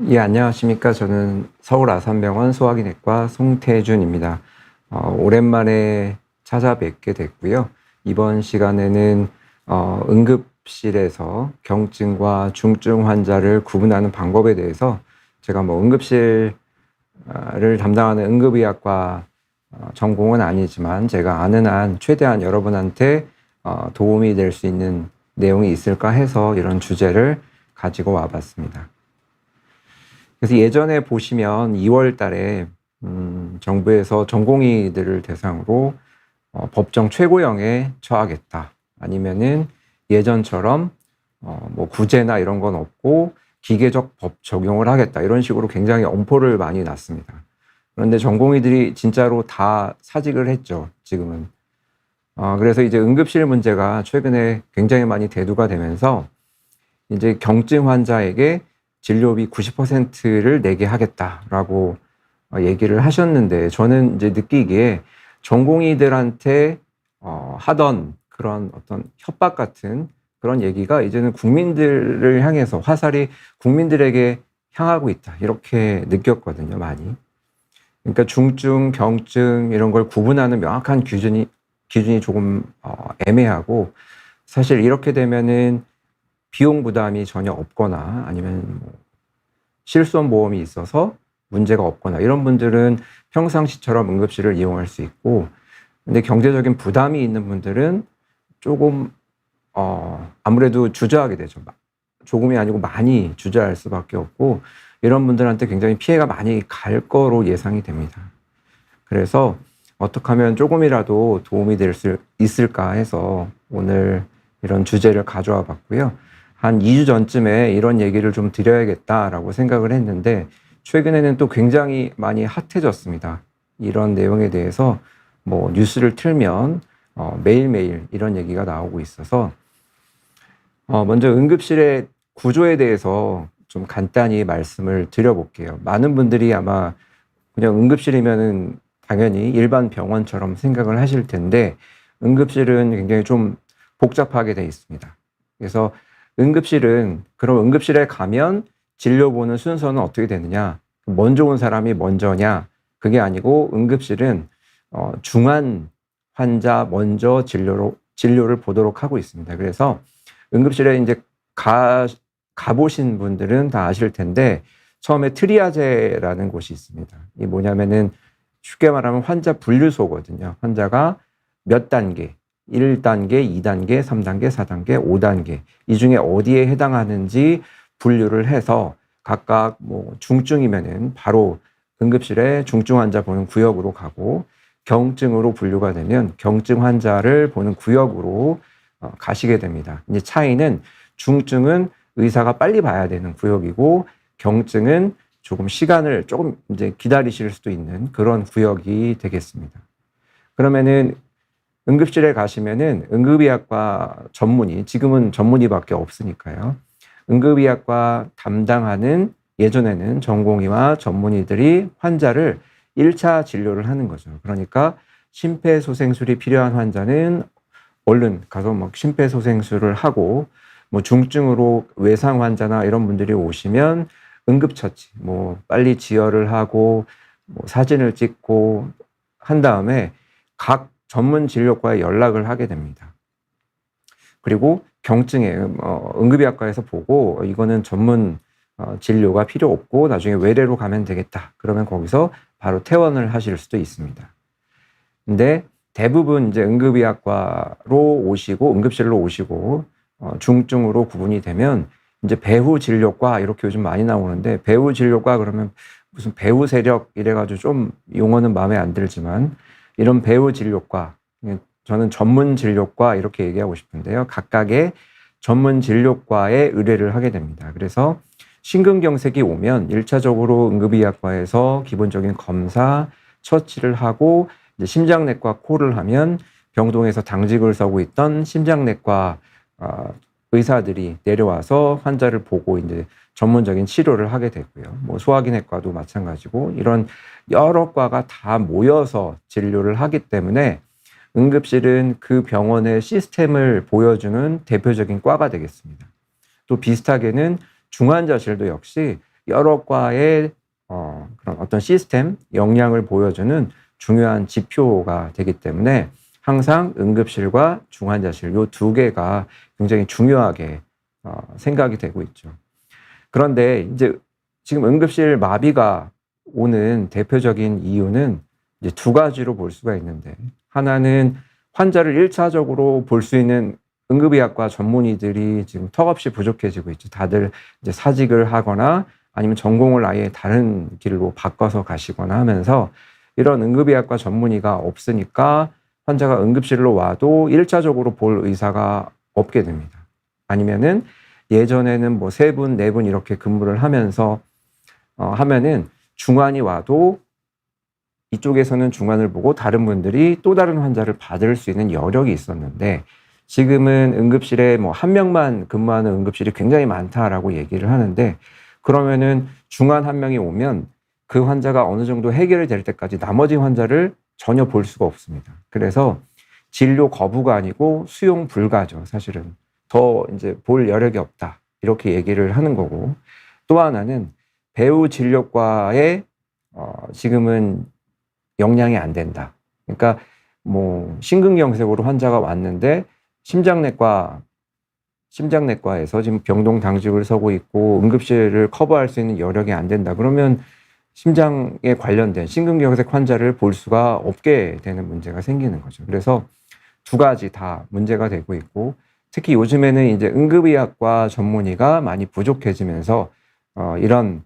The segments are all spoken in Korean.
예, 안녕하십니까. 저는 서울 아산병원 소화기내과 송태준입니다. 오랜만에 찾아뵙게 됐고요. 이번 시간에는 응급실에서 경증과 중증 환자를 구분하는 방법에 대해서 제가 응급실을 담당하는 응급의학과 전공은 아니지만 제가 아는 한 최대한 여러분한테 도움이 될 수 있는 내용이 있을까 해서 이런 주제를 가지고 와봤습니다. 그래서 예전에 보시면 2월 달에 정부에서 전공의들을 대상으로 법정 최고형에 처하겠다. 아니면은 예전처럼 구제나 이런 건 없고 기계적 법 적용을 하겠다. 이런 식으로 굉장히 엄포를 많이 놨습니다. 그런데 전공의들이 진짜로 다 사직을 했죠. 지금은. 그래서 이제 응급실 문제가 최근에 굉장히 많이 대두가 되면서 이제 경증 환자에게 진료비 90%를 내게 하겠다라고 얘기를 하셨는데, 저는 이제 느끼기에 전공의들한테 하던 그런 어떤 협박 같은 그런 얘기가 이제는 국민들을 향해서 화살이 국민들에게 향하고 있다, 이렇게 느꼈거든요, 많이. 그러니까 중증, 경증 이런 걸 구분하는 명확한 기준이 조금 애매하고, 사실 이렇게 되면은 비용 부담이 전혀 없거나 아니면 실손 보험이 있어서 문제가 없거나 이런 분들은 평상시처럼 응급실을 이용할 수 있고, 근데 경제적인 부담이 있는 분들은 조금 아무래도 주저하게 되죠. 조금이 아니고 많이 주저할 수밖에 없고, 이런 분들한테 굉장히 피해가 많이 갈 거로 예상이 됩니다. 그래서 어떻게 하면 조금이라도 도움이 될 수 있을까 해서 오늘 이런 주제를 가져와 봤고요. 한 2주 전쯤에 이런 얘기를 좀 드려야겠다라고 생각을 했는데, 최근에는 또 굉장히 많이 핫해졌습니다. 이런 내용에 대해서 뉴스를 틀면 매일매일 이런 얘기가 나오고 있어서 먼저 응급실의 구조에 대해서 좀 간단히 말씀을 드려볼게요. 많은 분들이 아마 그냥 응급실이면은 당연히 일반 병원처럼 생각을 하실 텐데, 응급실은 굉장히 좀 복잡하게 되어 있습니다. 그래서 그럼 응급실에 가면 진료 보는 순서는 어떻게 되느냐? 먼저 온 사람이 먼저냐? 그게 아니고, 응급실은 중환 환자 먼저 진료를 보도록 하고 있습니다. 그래서 응급실에 이제 가보신 분들은 다 아실 텐데, 처음에 트리아제라는 곳이 있습니다. 이게 뭐냐면은 쉽게 말하면 환자 분류소거든요. 환자가 몇 단계, 1단계, 2단계, 3단계, 4단계, 5단계 이 중에 어디에 해당하는지 분류를 해서 각각 중증이면은 바로 응급실에 중증 환자 보는 구역으로 가고, 경증으로 분류가 되면 경증 환자를 보는 구역으로 가시게 됩니다. 이제 차이는, 중증은 의사가 빨리 봐야 되는 구역이고, 경증은 조금 이제 기다리실 수도 있는 그런 구역이 되겠습니다. 그러면은 응급실에 가시면은 응급의학과 전문의, 지금은 전문의밖에 없으니까요. 응급의학과 담당하는, 예전에는 전공의와 전문의들이 환자를 1차 진료를 하는 거죠. 그러니까 심폐소생술이 필요한 환자는 얼른 가서 심폐소생술을 하고, 중증으로 외상 환자나 이런 분들이 오시면 응급처치, 빨리 지혈을 하고, 사진을 찍고 한 다음에 각 전문 진료과에 연락을 하게 됩니다. 그리고 경증에 응급의학과에서 보고, 이거는 전문 진료가 필요 없고 나중에 외래로 가면 되겠다. 그러면 거기서 바로 퇴원을 하실 수도 있습니다. 근데 대부분 이제 응급의학과로 오시고, 응급실로 오시고 중증으로 구분이 되면 이제 배후 진료과 이렇게 요즘 많이 나오는데, 배후 진료과 그러면 무슨 배후 세력 이래가지고 좀 용어는 마음에 안 들지만, 이런 배후 진료과, 저는 전문 진료과 이렇게 얘기하고 싶은데요. 각각의 전문 진료과에 의뢰를 하게 됩니다. 그래서 심근경색이 오면 1차적으로 응급의학과에서 기본적인 검사, 처치를 하고, 이제 심장내과 콜을 하면 병동에서 당직을 서고 있던 심장내과 의사들이 내려와서 환자를 보고 이제 전문적인 치료를 하게 되고요. 소화기내과도 마찬가지고, 이런 여러 과가 다 모여서 진료를 하기 때문에 응급실은 그 병원의 시스템을 보여주는 대표적인 과가 되겠습니다. 또 비슷하게는 중환자실도 역시 여러 과의 그런 어떤 시스템, 역량을 보여주는 중요한 지표가 되기 때문에 항상 응급실과 중환자실 요 두 개가 굉장히 중요하게 생각이 되고 있죠. 그런데 이제 지금 응급실 마비가 오는 대표적인 이유는 이제 두 가지로 볼 수가 있는데, 하나는 환자를 1차적으로 볼 수 있는 응급의학과 전문의들이 지금 턱없이 부족해지고 있죠. 다들 이제 사직을 하거나 아니면 전공을 아예 다른 길로 바꿔서 가시거나 하면서 이런 응급의학과 전문의가 없으니까 환자가 응급실로 와도 1차적으로 볼 의사가 없게 됩니다. 아니면은 예전에는 뭐 3분, 4분 이렇게 근무를 하면서 하면은 중환이 와도 이쪽에서는 중환을 보고 다른 분들이 또 다른 환자를 받을 수 있는 여력이 있었는데, 지금은 응급실에 뭐 1명만 근무하는 응급실이 굉장히 많다라고 얘기를 하는데, 그러면은 중환 1명이 오면 그 환자가 어느 정도 해결이 될 때까지 나머지 환자를 전혀 볼 수가 없습니다. 그래서 진료 거부가 아니고 수용 불가죠, 사실은. 더 이제 볼 여력이 없다, 이렇게 얘기를 하는 거고, 또 하나는 배우 진료과에 지금은 역량이 안 된다. 그러니까 뭐 심근경색으로 환자가 왔는데 심장내과에서 지금 병동 당직을 서고 있고 응급실을 커버할 수 있는 여력이 안 된다. 그러면 심장에 관련된 심근경색 환자를 볼 수가 없게 되는 문제가 생기는 거죠. 그래서 두 가지 다 문제가 되고 있고, 특히 요즘에는 이제 응급의학과 전문의가 많이 부족해지면서 이런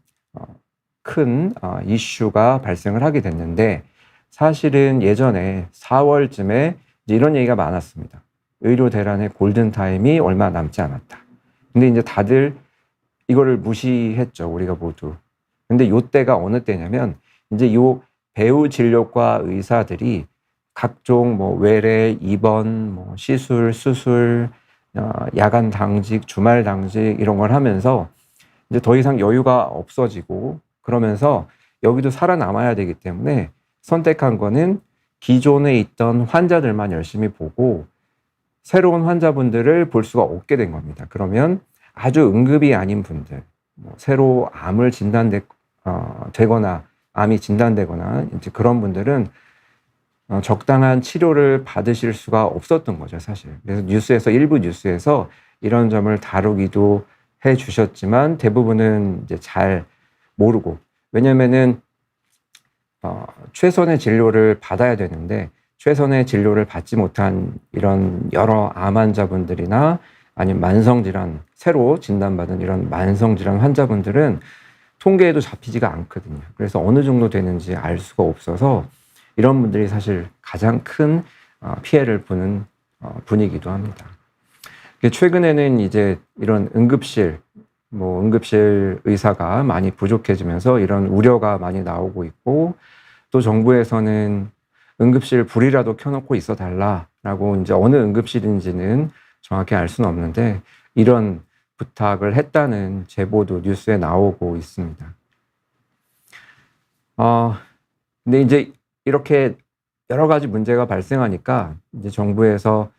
큰 이슈가 발생을 하게 됐는데, 사실은 예전에 4월쯤에 이런 얘기가 많았습니다. 의료 대란의 골든타임이 얼마 남지 않았다. 근데 이제 다들 이거를 무시했죠, 우리가 모두. 근데 요 때가 어느 때냐면, 이제 요 배우 진료과 의사들이 각종 뭐 외래, 입원, 뭐 시술, 수술, 야간 당직, 주말 당직 이런 걸 하면서 이제 더 이상 여유가 없어지고, 그러면서 여기도 살아남아야 되기 때문에 선택한 거는 기존에 있던 환자들만 열심히 보고 새로운 환자분들을 볼 수가 없게 된 겁니다. 그러면 아주 응급이 아닌 분들, 뭐 새로 암을 되거나 암이 진단되거나 이제 그런 분들은 적당한 치료를 받으실 수가 없었던 거죠, 사실. 그래서 일부 뉴스에서 이런 점을 다루기도 해 주셨지만 대부분은 이제 잘 모르고, 왜냐면은 최선의 진료를 받아야 되는데 최선의 진료를 받지 못한 이런 여러 암 환자분들이나 아니면 만성질환, 새로 진단받은 이런 만성질환 환자분들은 통계에도 잡히지가 않거든요. 그래서 어느 정도 되는지 알 수가 없어서 이런 분들이 사실 가장 큰 피해를 보는 분이기도 합니다. 최근에는 이제 이런 응급실 의사가 많이 부족해지면서 이런 우려가 많이 나오고 있고, 또 정부에서는 응급실 불이라도 켜놓고 있어 달라라고, 이제 어느 응급실인지는 정확히 알 수는 없는데 이런 부탁을 했다는 제보도 뉴스에 나오고 있습니다. 근데 이제 이렇게 여러 가지 문제가 발생하니까 이제 정부에서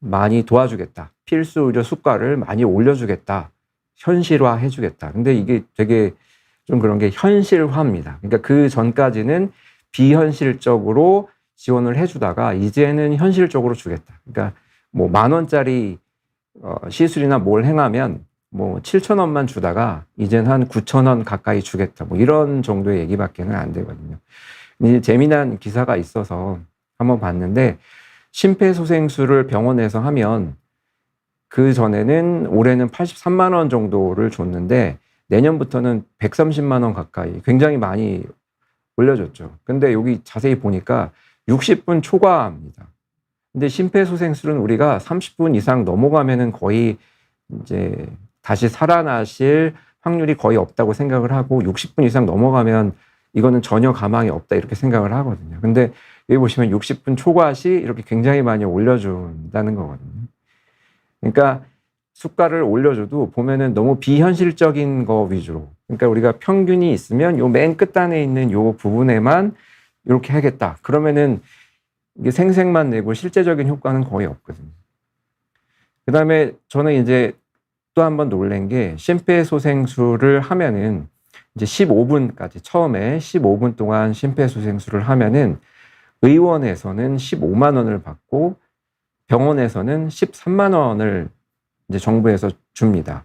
많이 도와주겠다, 필수 의료 수가를 많이 올려주겠다, 현실화 해주겠다. 근데 이게 되게 좀 그런 게 현실화입니다. 그러니까 그 전까지는 비현실적으로 지원을 해주다가 이제는 현실적으로 주겠다. 그러니까 뭐 10,000원짜리 시술이나 뭘 행하면 뭐 7,000원만 주다가 이제는 한 9,000원 가까이 주겠다. 뭐 이런 정도의 얘기밖에는 안 되거든요. 이제 재미난 기사가 있어서 한번 봤는데, 심폐소생술을 병원에서 하면 그 전에는 올해는 83만 원 정도를 줬는데 내년부터는 130만 원 가까이, 굉장히 많이 올려줬죠. 근데 여기 자세히 보니까 60분 초과입니다. 근데 심폐소생술은 우리가 30분 이상 넘어가면은 거의 이제 다시 살아나실 확률이 거의 없다고 생각을 하고, 60분 이상 넘어가면 이거는 전혀 가망이 없다 이렇게 생각을 하거든요. 근데 여기 보시면 60분 초과 시 이렇게 굉장히 많이 올려준다는 거거든요. 그러니까 수가를 올려줘도 보면은 너무 비현실적인 거 위주로, 그러니까 우리가 평균이 있으면 요 맨 끝단에 있는 요 부분에만 이렇게 하겠다. 그러면은 이게 생색만 내고 실제적인 효과는 거의 없거든요. 그다음에 저는 이제 또 한 번 놀란 게, 심폐소생술을 하면은 이제 15분까지 처음에 15분 동안 심폐소생술을 하면은 의원에서는 15만 원을 받고 병원에서는 13만 원을 이제 정부에서 줍니다.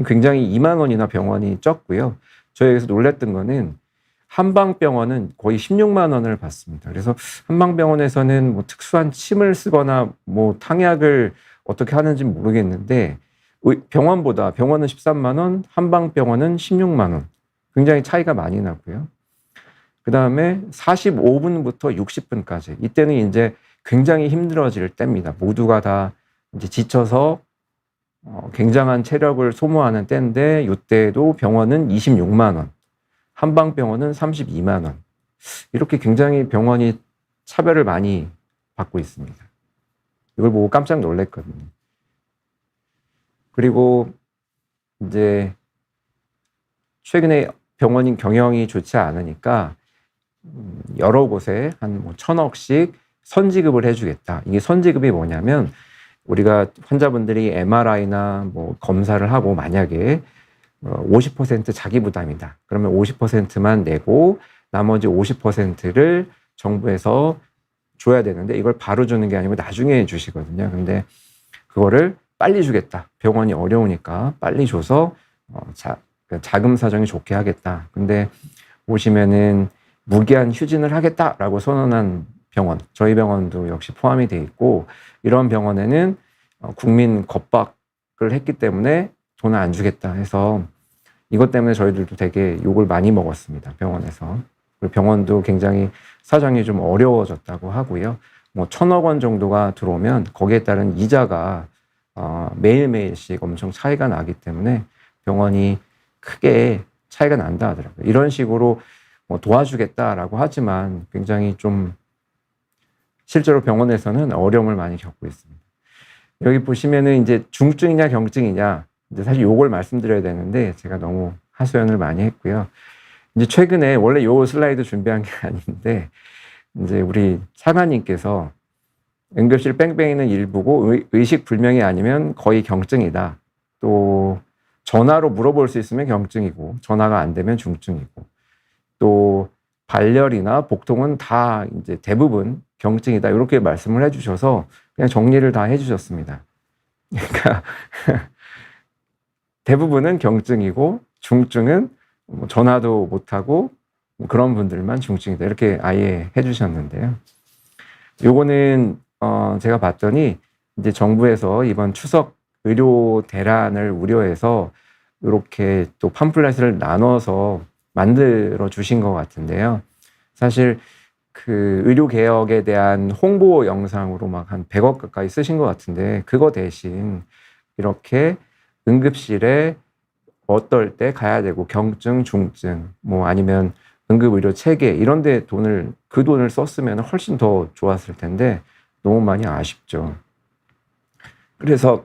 굉장히 2만 원이나 병원이 적고요. 저희에서 놀랬던 거는 한방병원은 거의 16만 원을 받습니다. 그래서 한방병원에서는 뭐 특수한 침을 쓰거나 뭐 탕약을 어떻게 하는지 모르겠는데 병원보다 병원은 13만 원, 한방병원은 16만 원. 굉장히 차이가 많이 나고요. 그 다음에 45분부터 60분까지 이때는 이제 굉장히 힘들어질 때입니다. 모두가 다 이제 지쳐서 굉장한 체력을 소모하는 때인데 이때도 병원은 26만 원, 한방병원은 32만 원. 이렇게 굉장히 병원이 차별을 많이 받고 있습니다. 이걸 보고 깜짝 놀랐거든요. 그리고 이제 최근에 병원인 경영이 좋지 않으니까 여러 곳에 한 뭐 1,000억씩 선지급을 해주겠다. 이게 선지급이 뭐냐면 우리가 환자분들이 MRI나 뭐 검사를 하고 만약에 50% 자기 부담이다. 그러면 50%만 내고 나머지 50%를 정부에서 줘야 되는데 이걸 바로 주는 게 아니고 나중에 주시거든요. 근데 그거를 빨리 주겠다. 병원이 어려우니까 빨리 줘서 자금 사정이 좋게 하겠다. 근데 보시면은 무기한 휴진을 하겠다라고 선언한 병원, 저희 병원도 역시 포함이 돼 있고 이런 병원에는 국민 겁박을 했기 때문에 돈을 안 주겠다 해서 이것 때문에 저희들도 되게 욕을 많이 먹었습니다. 병원에서. 병원도 굉장히 사정이 좀 어려워졌다고 하고요. 뭐 1,000억 원 정도가 들어오면 거기에 따른 이자가 매일매일씩 엄청 차이가 나기 때문에 병원이 크게 차이가 난다 하더라고요. 이런 식으로 뭐 도와주겠다라고 하지만 굉장히 좀 실제로 병원에서는 어려움을 많이 겪고 있습니다. 여기 보시면은 이제 중증이냐 경증이냐 이제 사실 요걸 말씀드려야 되는데 제가 너무 하소연을 많이 했고요. 이제 최근에 원래 요 슬라이드 준비한 게 아닌데 이제 우리 사관님께서 응급실 뺑뺑이는 일부고 의식 불명이 아니면 거의 경증이다. 또 전화로 물어볼 수 있으면 경증이고 전화가 안 되면 중증이고 또 발열이나 복통은 다 이제 대부분 경증이다. 이렇게 말씀을 해주셔서 그냥 정리를 다 해주셨습니다. 그러니까 대부분은 경증이고 중증은 뭐 전화도 못하고 뭐 그런 분들만 중증이다. 이렇게 아예 해주셨는데요. 요거는 제가 봤더니 이제 정부에서 이번 추석 의료 대란을 우려해서 이렇게 또 팜플렛을 나눠서 만들어 주신 것 같은데요. 사실 그 의료 개혁에 대한 홍보 영상으로 막 한 100억 가까이 쓰신 것 같은데 그거 대신 이렇게 응급실에 어떨 때 가야 되고 경증, 중증 뭐 아니면 응급의료 체계 이런 데 그 돈을 썼으면 훨씬 더 좋았을 텐데 너무 많이 아쉽죠. 그래서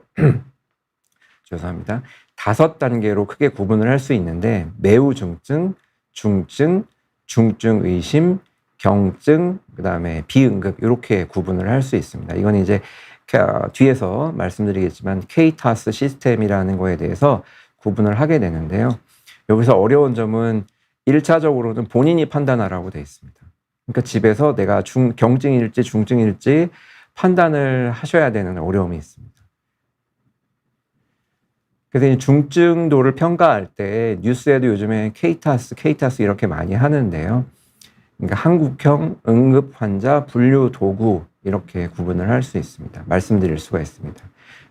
죄송합니다. 5단계로 크게 구분을 할 수 있는데 매우 중증, 중증, 중증 의심, 경증, 그다음에 비응급 이렇게 구분을 할 수 있습니다. 이건 이제 뒤에서 말씀드리겠지만 K타스 시스템이라는 거에 대해서 구분을 하게 되는데요. 여기서 어려운 점은 1차적으로는 본인이 판단하라고 되어 있습니다. 그러니까 집에서 내가 경증일지 중증일지 판단을 하셔야 되는 어려움이 있습니다. 그래서 중증도를 평가할 때 뉴스에도 요즘에 K타스 이렇게 많이 하는데요. 그러니까 한국형 응급 환자 분류 도구 이렇게 구분을 할 수 있습니다. 말씀드릴 수가 있습니다.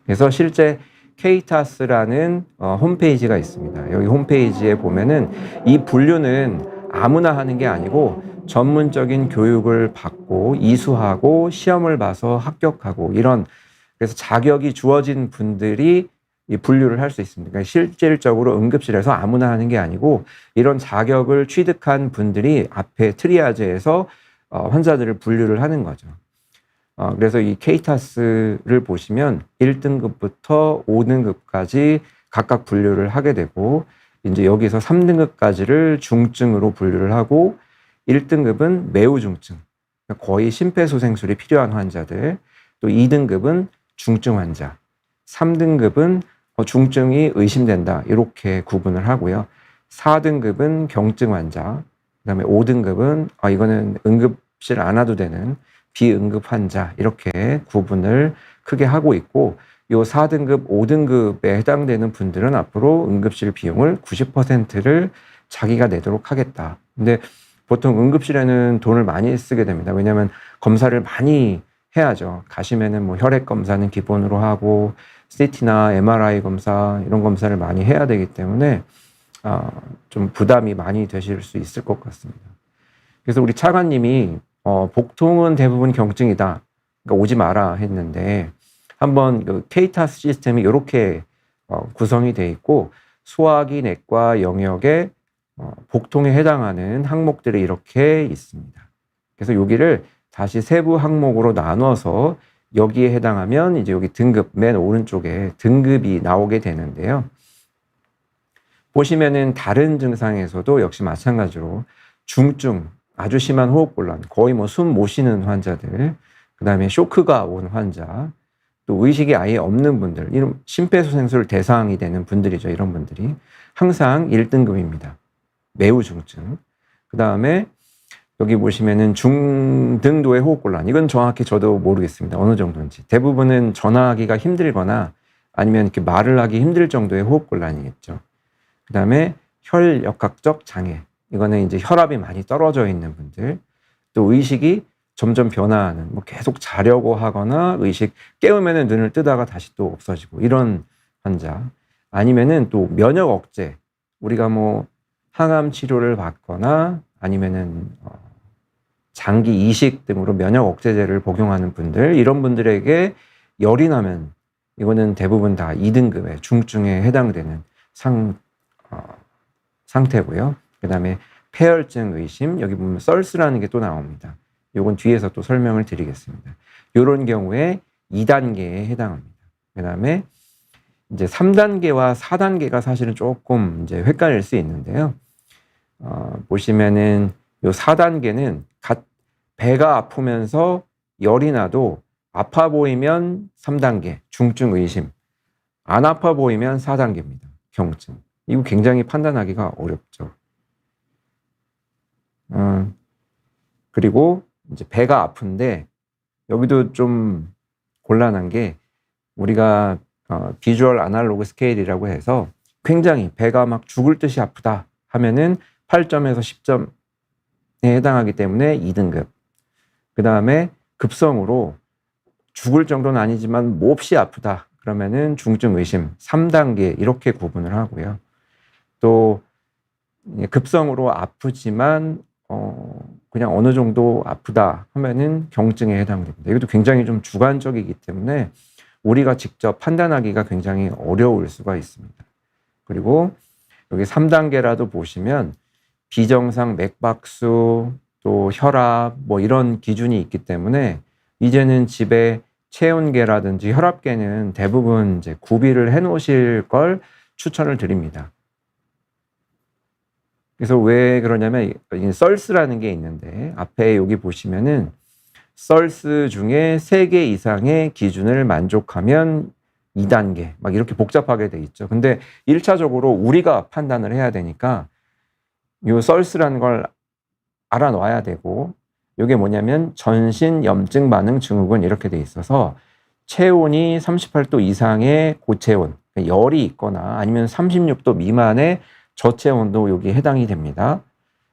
그래서 실제 K타스라는 홈페이지가 있습니다. 여기 홈페이지에 보면은 이 분류는 아무나 하는 게 아니고 전문적인 교육을 받고 이수하고 시험을 봐서 합격하고 이런 그래서 자격이 주어진 분들이 이 분류를 할 수 있습니다. 그러니까 실질적으로 응급실에서 아무나 하는 게 아니고 이런 자격을 취득한 분들이 앞에 트리아즈에서 환자들을 분류를 하는 거죠. 그래서 이 K타스를 보시면 1등급부터 5등급까지 각각 분류를 하게 되고 이제 여기서 3등급까지를 중증으로 분류를 하고 1등급은 매우 중증, 거의 심폐소생술이 필요한 환자들, 또 2등급은 중증 환자, 3등급은 중증이 의심된다 이렇게 구분을 하고요. 4등급은 경증 환자, 그다음에 5등급은 이거는 응급실 안 와도 되는 비응급 환자 이렇게 구분을 크게 하고 있고 요 4등급, 5등급에 해당되는 분들은 앞으로 응급실 비용을 90%를 자기가 내도록 하겠다. 근데 보통 응급실에는 돈을 많이 쓰게 됩니다. 왜냐하면 검사를 많이 해야죠. 가시면은 뭐 혈액 검사는 기본으로 하고 CT나 MRI 검사 이런 검사를 많이 해야 되기 때문에 좀 부담이 많이 되실 수 있을 것 같습니다. 그래서 우리 차관님이 복통은 대부분 경증이다. 그러니까 오지 마라 했는데 한번 그 K타스 시스템이 이렇게 구성이 돼 있고 소화기 내과 영역에 복통에 해당하는 항목들이 이렇게 있습니다. 그래서 여기를 다시 세부 항목으로 나눠서 여기에 해당하면 이제 여기 등급 맨 오른쪽에 등급이 나오게 되는데요. 보시면은 다른 증상에서도 역시 마찬가지로 중증, 아주 심한 호흡곤란, 거의 뭐 숨 못 쉬는 환자들, 그 다음에 쇼크가 온 환자, 또 의식이 아예 없는 분들, 이런 심폐소생술 대상이 되는 분들이죠. 이런 분들이 항상 1등급입니다. 매우 중증. 그 다음에 여기 보시면은 중등도의 호흡곤란. 이건 정확히 저도 모르겠습니다. 어느 정도인지. 대부분은 전화하기가 힘들거나 아니면 이렇게 말을 하기 힘들 정도의 호흡곤란이겠죠. 그 다음에 혈역학적 장애. 이거는 이제 혈압이 많이 떨어져 있는 분들. 또 의식이 점점 변화하는, 뭐 계속 자려고 하거나 의식 깨우면은 눈을 뜨다가 다시 또 없어지고 이런 환자. 아니면은 또 면역 억제. 우리가 뭐 항암 치료를 받거나 아니면은 장기 이식 등으로 면역 억제제를 복용하는 분들, 이런 분들에게 열이 나면 이거는 대부분 다 2등급의 중증에 해당되는 상태고요. 그 다음에 폐혈증 의심, 여기 보면 썰스라는 게 또 나옵니다. 요건 뒤에서 또 설명을 드리겠습니다. 이런 경우에 2단계에 해당합니다. 그 다음에 이제 3단계와 4단계가 사실은 조금 이제 헷갈릴 수 있는데요. 보시면은 요 4단계는 배가 아프면서 열이 나도 아파 보이면 3단계 중증 의심, 안 아파 보이면 4단계입니다. 경증. 이거 굉장히 판단하기가 어렵죠. 그리고 이제 배가 아픈데 여기도 좀 곤란한 게 우리가 비주얼 아날로그 스케일이라고 해서 굉장히 배가 막 죽을 듯이 아프다 하면은 8점에서 10점에 해당하기 때문에 2등급. 그 다음에 급성으로 죽을 정도는 아니지만 몹시 아프다 그러면은 중증 의심 3단계 이렇게 구분을 하고요. 또 급성으로 아프지만 그냥 어느 정도 아프다 하면은 경증에 해당됩니다. 이것도 굉장히 좀 주관적이기 때문에 우리가 직접 판단하기가 굉장히 어려울 수가 있습니다. 그리고 여기 3단계라도 보시면 비정상 맥박수 또 혈압 뭐 이런 기준이 있기 때문에 이제는 집에 체온계라든지 혈압계는 대부분 이제 구비를 해 놓으실 걸 추천을 드립니다. 그래서 왜 그러냐면 썰스라는 게 있는데 앞에 여기 보시면은 썰스 중에 3개 이상의 기준을 만족하면 2단계 막 이렇게 복잡하게 돼 있죠. 근데 1차적으로 우리가 판단을 해야 되니까 요 썰스라는 걸 알아놔야 되고 이게 뭐냐면 전신 염증 반응 증후군 이렇게 돼 있어서 체온이 38도 이상의 고체온, 열이 있거나 아니면 36도 미만의 저체온도 여기 해당이 됩니다.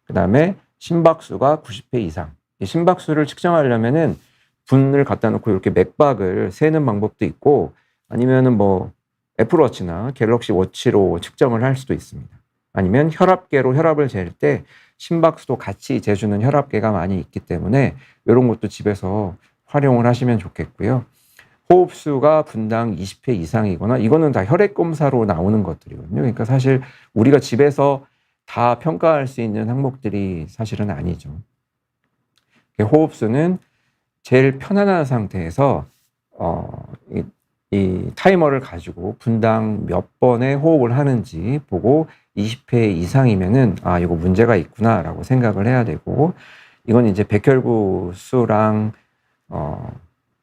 그 다음에 심박수가 90회 이상. 심박수를 측정하려면은 분을 갖다 놓고 이렇게 맥박을 세는 방법도 있고 아니면은 뭐 애플워치나 갤럭시 워치로 측정을 할 수도 있습니다. 아니면 혈압계로 혈압을 잴 때 심박수도 같이 재주는 혈압계가 많이 있기 때문에 이런 것도 집에서 활용을 하시면 좋겠고요. 호흡수가 분당 20회 이상이거나 이거는 다 혈액 검사로 나오는 것들이거든요. 그러니까 사실 우리가 집에서 다 평가할 수 있는 항목들이 사실은 아니죠. 호흡수는 제일 편안한 상태에서 이 타이머를 가지고 분당 몇 번의 호흡을 하는지 보고 20회 이상이면은 이거 문제가 있구나라고 생각을 해야 되고 이건 이제 백혈구 수랑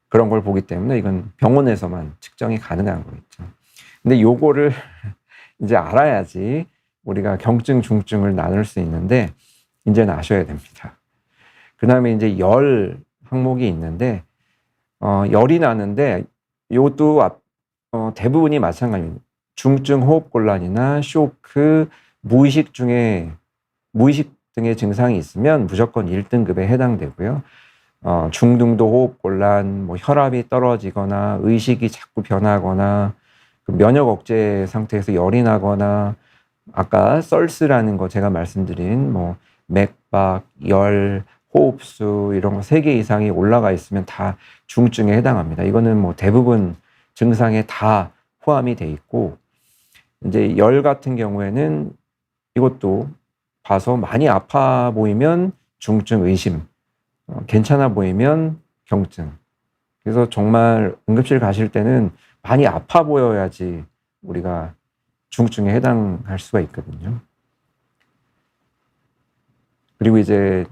그런 걸 보기 때문에 이건 병원에서만 측정이 가능한 거겠죠. 근데 요거를 이제 알아야지 우리가 경증, 중증을 나눌 수 있는데 이제는 아셔야 됩니다. 그 다음에 이제 열 항목이 있는데 열이 나는데 이것도 대부분이 마찬가지입니다. 중증 호흡곤란이나 쇼크, 무의식 등의 증상이 있으면 무조건 1등급에 해당되고요. 중등도 호흡곤란, 뭐 혈압이 떨어지거나 의식이 자꾸 변하거나 그 면역 억제 상태에서 열이 나거나 아까 썰스라는 거 제가 말씀드린 뭐 맥박, 열, 호흡수 이런 거 3개 이상이 올라가 있으면 다 중증에 해당합니다. 이거는 뭐 대부분 증상에 다 포함이 돼 있고 이제 열 같은 경우에는 이것도 봐서 많이 아파 보이면 중증 의심, 괜찮아 보이면 경증. 그래서 정말 응급실 가실 때는 많이 아파 보여야지 우리가 중증에 해당할 수가 있거든요. 그리고 이제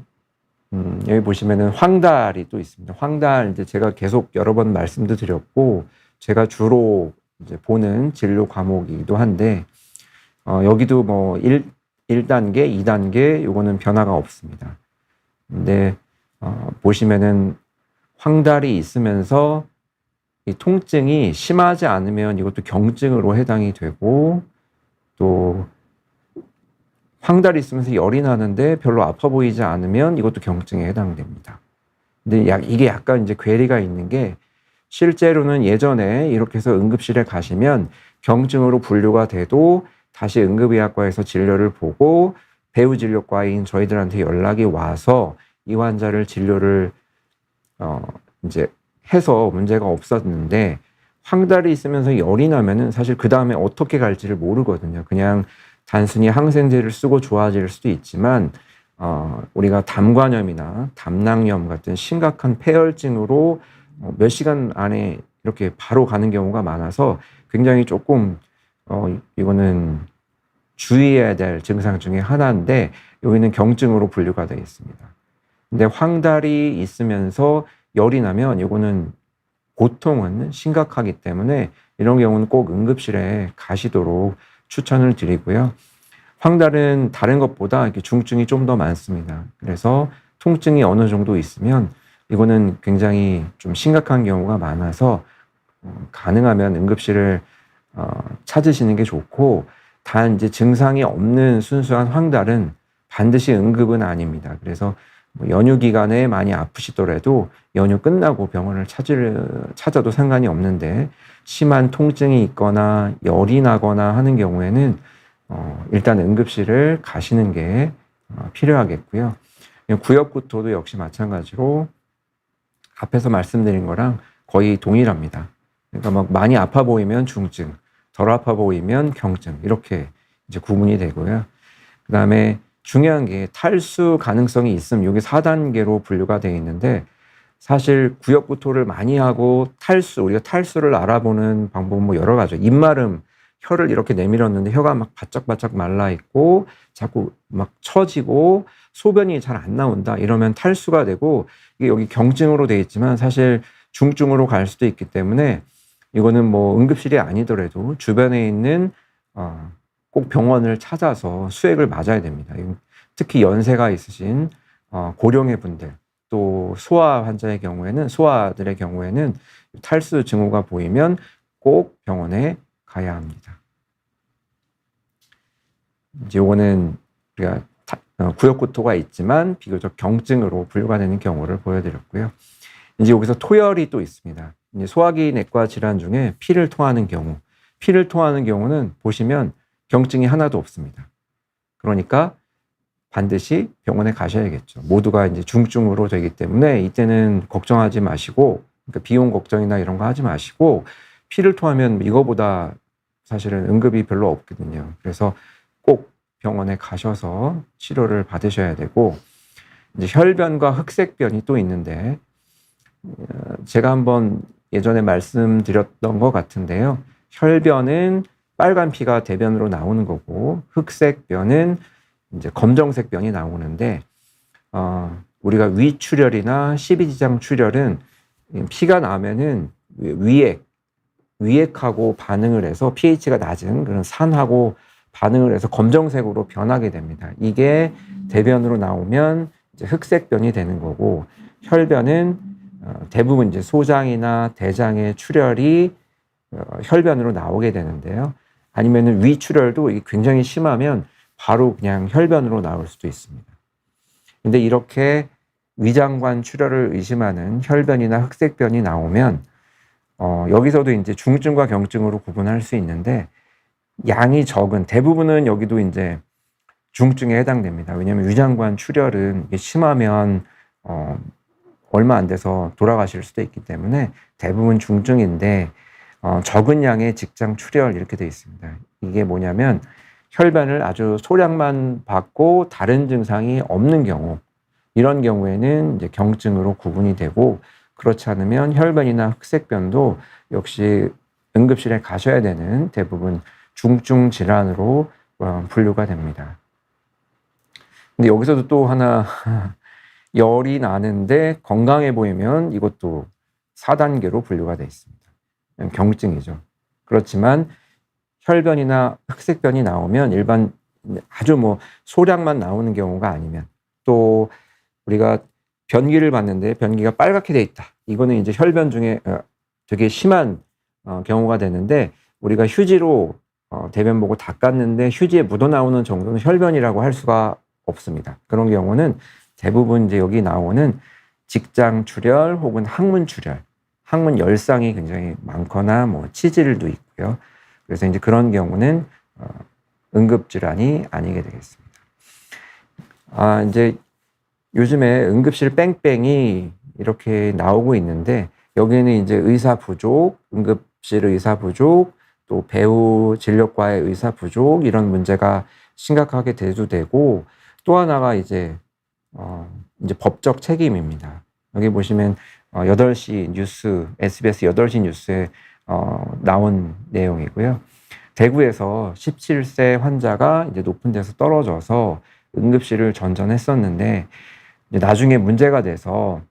여기 보시면은 황달이 또 있습니다. 황달 이제 제가 계속 여러 번 말씀도 드렸고 제가 주로 이제 보는 진료 과목이기도 한데 여기도 뭐 1단계, 2단계 요거는 변화가 없습니다. 근데 보시면은 황달이 있으면서 이 통증이 심하지 않으면 이것도 경증으로 해당이 되고 또 황달이 있으면서 열이 나는데 별로 아파 보이지 않으면 이것도 경증에 해당됩니다. 근데 이게 약간 이제 괴리가 있는 게 실제로는 예전에 이렇게 해서 응급실에 가시면 경증으로 분류가 돼도 다시 응급의학과에서 진료를 보고 배우진료과인 저희들한테 연락이 와서 이 환자를 진료를 이제 해서 문제가 없었는데 황달이 있으면서 열이 나면은 사실 그 다음에 어떻게 갈지를 모르거든요. 그냥 단순히 항생제를 쓰고 좋아질 수도 있지만 우리가 담관염이나 담낭염 같은 심각한 폐혈증으로 몇 시간 안에 이렇게 바로 가는 경우가 많아서 굉장히 조금 이거는 주의해야 될 증상 중에 하나인데 여기는 경증으로 분류가 되어 있습니다. 근데 황달이 있으면서 열이 나면 이거는 고통은 심각하기 때문에 이런 경우는 꼭 응급실에 가시도록 추천을 드리고요. 황달은 다른 것보다 이렇게 중증이 좀 더 많습니다. 그래서 통증이 어느 정도 있으면 이거는 굉장히 좀 심각한 경우가 많아서 가능하면 응급실을 찾으시는 게 좋고 단 이제 증상이 없는 순수한 황달은 반드시 응급은 아닙니다. 그래서 뭐 연휴 기간에 많이 아프시더라도 연휴 끝나고 병원을 찾아도 상관이 없는데 심한 통증이 있거나 열이 나거나 하는 경우에는 일단 응급실을 가시는 게 필요하겠고요. 구역구토도 역시 마찬가지로 앞에서 말씀드린 거랑 거의 동일합니다. 그러니까 막 많이 아파 보이면 중증, 덜 아파 보이면 경증 이렇게 이제 구분이 되고요. 그 다음에 중요한 게 탈수 가능성이 있음 이게 4단계로 분류가 되어 있는데 사실 구역구토를 많이 하고 우리가 탈수를 알아보는 방법은 뭐 여러 가지죠. 입마름, 혀를 이렇게 내밀었는데 혀가 막 바짝바짝 말라 있고 자꾸 막 처지고 소변이 잘 안 나온다 이러면 탈수가 되고 이게 여기 경증으로 되어 있지만 사실 중증으로 갈 수도 있기 때문에 이거는 뭐 응급실이 아니더라도 주변에 있는 꼭 병원을 찾아서 수액을 맞아야 됩니다. 특히 연세가 있으신 고령의 분들 또 소아 환자의 경우에는 소아들의 경우에는 탈수 징후가 보이면 꼭 병원에 가야 합니다. 이제 이거는 우리가 구역구토가 있지만 비교적 경증으로 분류가 되는 경우를 보여드렸고요. 이제 여기서 토열이 또 있습니다. 이제 소화기 내과 질환 중에 피를 토하는 경우는 보시면 경증이 하나도 없습니다. 그러니까 반드시 병원에 가셔야겠죠. 모두가 이제 중증으로 되기 때문에 이때는 걱정하지 마시고, 그러니까 비용 걱정이나 이런 거 하지 마시고, 피를 토하면 이거보다 사실은 응급이 별로 없거든요. 그래서 꼭 병원에 가셔서 치료를 받으셔야 되고, 이제 혈변과 흑색변이 또 있는데, 제가 한번 예전에 말씀드렸던 것 같은데요. 혈변은 빨간 피가 대변으로 나오는 거고, 흑색변은 이제 검정색 변이 나오는데, 우리가 위출혈이나 십이지장 출혈은 피가 나면은 위액하고 반응을 해서 pH가 낮은 그런 산하고 반응을 해서 검정색으로 변하게 됩니다. 이게 대변으로 나오면 이제 흑색변이 되는 거고, 혈변은 대부분 이제 소장이나 대장의 출혈이 혈변으로 나오게 되는데요. 아니면은 위출혈도 굉장히 심하면 바로 그냥 혈변으로 나올 수도 있습니다. 근데 이렇게 위장관 출혈을 의심하는 혈변이나 흑색변이 나오면 여기서도 이제 중증과 경증으로 구분할 수 있는데, 양이 적은 대부분은 여기도 이제 중증에 해당됩니다. 왜냐하면 위장관 출혈은 이게 심하면 얼마 안 돼서 돌아가실 수도 있기 때문에 대부분 중증인데, 적은 양의 직장 출혈 이렇게 되어 있습니다. 이게 뭐냐면 혈변을 아주 소량만 받고 다른 증상이 없는 경우, 이런 경우에는 이제 경증으로 구분이 되고, 그렇지 않으면 혈변이나 흑색변도 역시 응급실에 가셔야 되는 대부분 중증 질환으로 분류가 됩니다. 근데 여기서도 또 하나 열이 나는데 건강해 보이면 이것도 4단계로 분류가 되어 있습니다. 경증이죠. 그렇지만 혈변이나 흑색변이 나오면 일반 아주 뭐 소량만 나오는 경우가 아니면, 또 우리가 변기를 봤는데 변기가 빨갛게 돼 있다. 이거는 이제 혈변 중에 되게 심한 경우가 되는데, 우리가 휴지로 대변 보고 닦았는데 휴지에 묻어 나오는 정도는 혈변이라고 할 수가 없습니다. 그런 경우는 대부분 이제 여기 나오는 직장 출혈 혹은 항문 출혈, 항문 열상이 굉장히 많거나 뭐 치질도 있고요. 그래서 이제 그런 경우는 응급질환이 아니게 되겠습니다. 이제 요즘에 응급실 뺑뺑이 이렇게 나오고 있는데, 여기는 이제 의사 부족, 응급실 의사 부족, 또 배후 진료과의 의사 부족, 이런 문제가 심각하게 대두되고, 또 하나가 이제 법적 책임입니다. 여기 보시면 8시 뉴스, SBS 8시 뉴스에 나온 내용이고요. 대구에서 17세 환자가 이제 높은 데서 떨어져서 응급실을 전전했었는데, 이제 나중에 문제가 돼서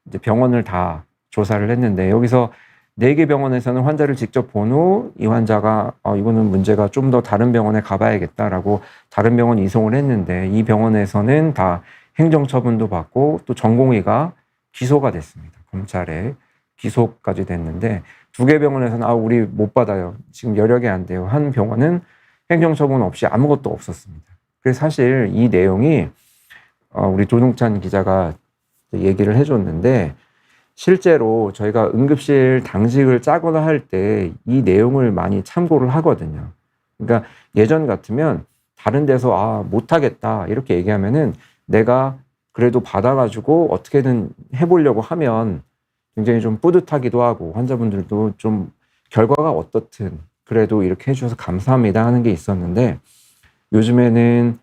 이제 병원을 다 조사를 했는데, 여기서 4개 병원에서는 환자를 직접 본 후 이 환자가 이거는 문제가 좀 더 다른 병원에 가봐야겠다라고 다른 병원 이송을 했는데, 이 병원에서는 다 행정처분도 받고 또 전공의가 기소가 됐습니다. 검찰에 기소까지 됐는데, 2개 병원에서는 우리 못 받아요. 지금 여력이 안 돼요. 한 병원은 행정처분 없이 아무것도 없었습니다. 그래서 사실 이 내용이 우리 조동찬 기자가 얘기를 해줬는데, 실제로 저희가 응급실 당직을 짜거나 할 때 이 내용을 많이 참고를 하거든요. 그러니까 예전 같으면 다른 데서 못하겠다 이렇게 얘기하면은 내가 그래도 받아가지고 어떻게든 해보려고 하면 굉장히 좀 뿌듯하기도 하고, 환자분들도 좀 결과가 어떻든 그래도 이렇게 해주셔서 감사합니다 하는 게 있었는데, 요즘에는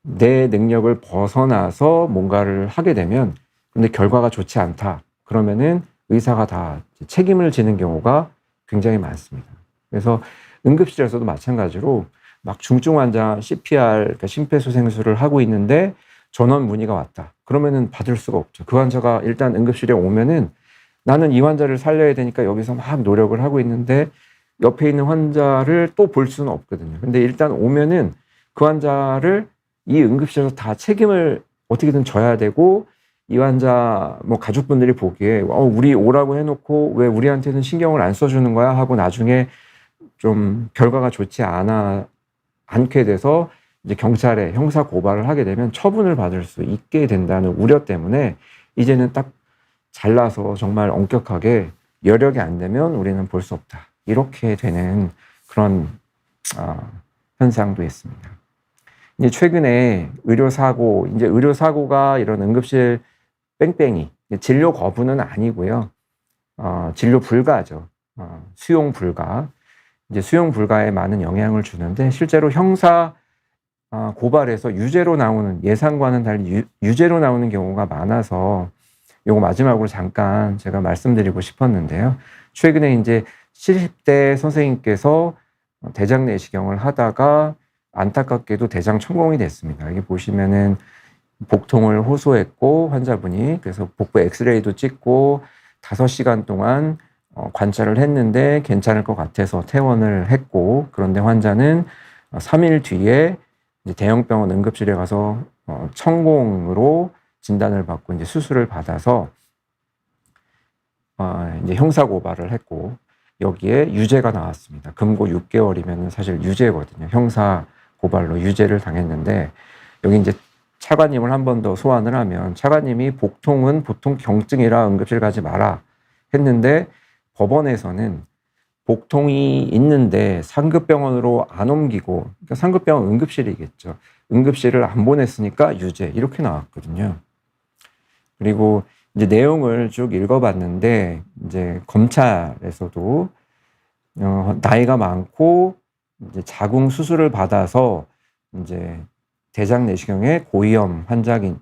내 능력을 벗어나서 뭔가를 하게 되면 근데 결과가 좋지 않다. 그러면은 의사가 다 책임을 지는 경우가 굉장히 많습니다. 그래서 응급실에서도 마찬가지로 막 중증 환자 CPR, 그러니까 심폐소생술을 하고 있는데 전원 문의가 왔다. 그러면은 받을 수가 없죠. 그 환자가 일단 응급실에 오면은 나는 이 환자를 살려야 되니까 여기서 막 노력을 하고 있는데 옆에 있는 환자를 또 볼 수는 없거든요. 근데 일단 오면은 그 환자를 이 응급실에서 다 책임을 어떻게든 져야 되고, 이 환자 뭐 가족분들이 보기에 우리 오라고 해놓고 왜 우리한테는 신경을 안 써주는 거야 하고 나중에 좀 결과가 좋지 않게 돼서 이제 경찰에 형사 고발을 하게 되면 처분을 받을 수 있게 된다는 우려 때문에 이제는 딱 잘라서 정말 엄격하게 여력이 안 되면 우리는 볼 수 없다, 이렇게 되는 그런 현상도 있습니다. 이제 최근에 의료사고가 이런 응급실 뺑뺑이, 진료 거부는 아니고요. 진료 불가죠. 수용 불가. 이제 수용 불가에 많은 영향을 주는데, 실제로 형사 고발에서 유죄로 나오는, 예상과는 달리 유죄로 나오는 경우가 많아서 요거 마지막으로 잠깐 제가 말씀드리고 싶었는데요. 최근에 이제 70대 선생님께서 대장 내시경을 하다가 안타깝게도 대장 천공이 됐습니다. 여기 보시면은 복통을 호소했고, 환자분이 그래서 복부 엑스레이도 찍고 5시간 동안 관찰을 했는데 괜찮을 것 같아서 퇴원을 했고, 그런데 환자는 3일 뒤에 이제 대형병원 응급실에 가서 천공으로 진단을 받고 이제 수술을 받아서 이제 형사 고발을 했고 여기에 유죄가 나왔습니다. 금고 6개월이면 사실 유죄거든요. 형사 고발로 유죄를 당했는데 여기 이제 차관님을 한 번 더 소환을 하면 차관님이 복통은 보통 경증이라 응급실 가지 마라 했는데 법원에서는 복통이 있는데 상급병원으로 안 옮기고, 그러니까 상급병원 응급실이겠죠. 응급실을 안 보냈으니까 유죄 이렇게 나왔거든요. 그리고 이제 내용을 쭉 읽어봤는데 이제 검찰에서도 나이가 많고 이제 자궁 수술을 받아서 이제 대장 내시경의 고위험 환자이기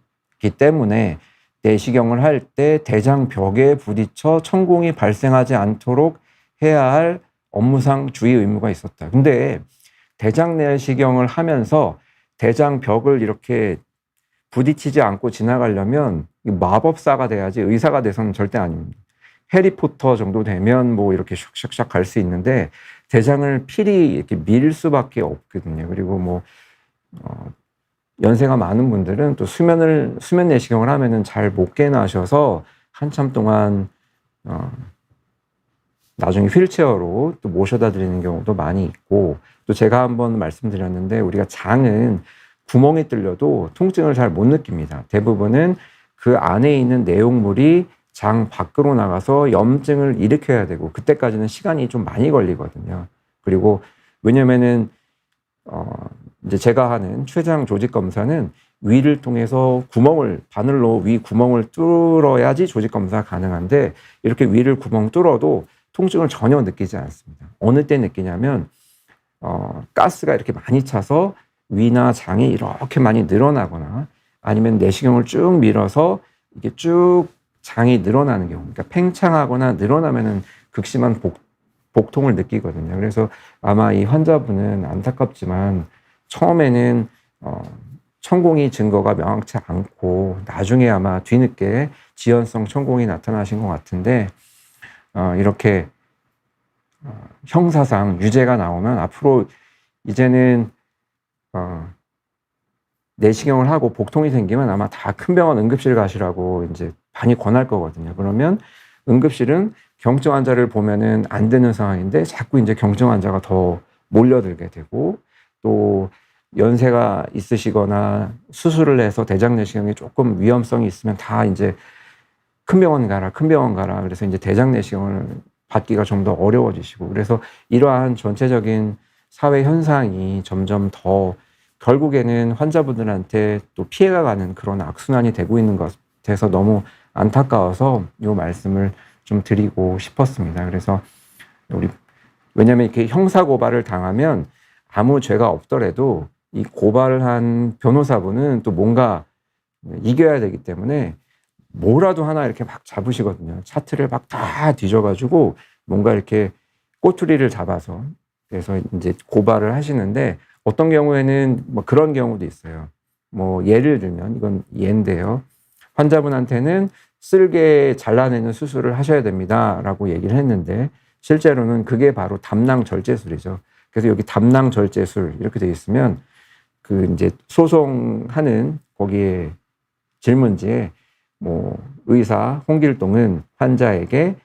때문에 내시경을 할 때 대장 벽에 부딪혀 천공이 발생하지 않도록 해야 할 업무상 주의 의무가 있었다. 근데 대장 내시경을 하면서 대장 벽을 이렇게 부딪히지 않고 지나가려면 마법사가 돼야지 의사가 돼서는 절대 아닙니다. 해리포터 정도 되면 뭐 이렇게 샥샥샥 갈 수 있는데 대장을 필히 이렇게 밀 수밖에 없거든요. 그리고 뭐 연세가 많은 분들은 또 수면 내시경을 하면은 잘 못 깨나셔서 한참 동안 나중에 휠체어로 또 모셔다 드리는 경우도 많이 있고, 또 제가 한번 말씀드렸는데 우리가 장은 구멍이 뚫려도 통증을 잘 못 느낍니다. 대부분은 그 안에 있는 내용물이 장 밖으로 나가서 염증을 일으켜야 되고 그때까지는 시간이 좀 많이 걸리거든요. 그리고 왜냐면은 이제 제가 하는 췌장 조직 검사는 위를 통해서 바늘로 위 구멍을 뚫어야지 조직 검사가 가능한데 이렇게 위를 구멍 뚫어도 통증을 전혀 느끼지 않습니다. 어느 때 느끼냐면 가스가 이렇게 많이 차서 위나 장이 이렇게 많이 늘어나거나 아니면 내시경을 쭉 밀어서 이게 쭉 장이 늘어나는 경우, 그러니까 팽창하거나 늘어나면은 극심한 복통을 느끼거든요. 그래서 아마 이 환자분은 안타깝지만 처음에는 천공이 증거가 명확치 않고 나중에 아마 뒤늦게 지연성 천공이 나타나신 것 같은데 이렇게 형사상 유죄가 나오면 앞으로 이제는 내시경을 하고 복통이 생기면 아마 다 큰 병원 응급실 가시라고 이제 많이 권할 거거든요. 그러면 응급실은 경증 환자를 보면은 안 되는 상황인데 자꾸 이제 경증 환자가 더 몰려들게 되고, 또 연세가 있으시거나 수술을 해서 대장 내시경이 조금 위험성이 있으면 다 이제 큰 병원 가라. 그래서 이제 대장 내시경을 받기가 좀 더 어려워지시고, 그래서 이러한 전체적인 사회 현상이 점점 더 결국에는 환자분들한테 또 피해가 가는 그런 악순환이 되고 있는 것 같아서 너무 안타까워서 이 말씀을 좀 드리고 싶었습니다. 그래서 왜냐하면 이렇게 형사 고발을 당하면 아무 죄가 없더라도 이 고발을 한 변호사분은 또 뭔가 이겨야 되기 때문에 뭐라도 하나 이렇게 막 잡으시거든요. 차트를 막 다 뒤져가지고 뭔가 이렇게 꼬투리를 잡아서 그래서 이제 고발을 하시는데, 어떤 경우에는 뭐 그런 경우도 있어요. 뭐 예를 들면 이건 예인데요. 환자분한테는 쓸개 잘라내는 수술을 하셔야 됩니다라고 얘기를 했는데 실제로는 그게 바로 담낭절제술이죠. 그래서 여기 담낭절제술 이렇게 돼 있으면 그 이제 소송하는 거기에 질문지에 뭐 의사 홍길동은 환자에게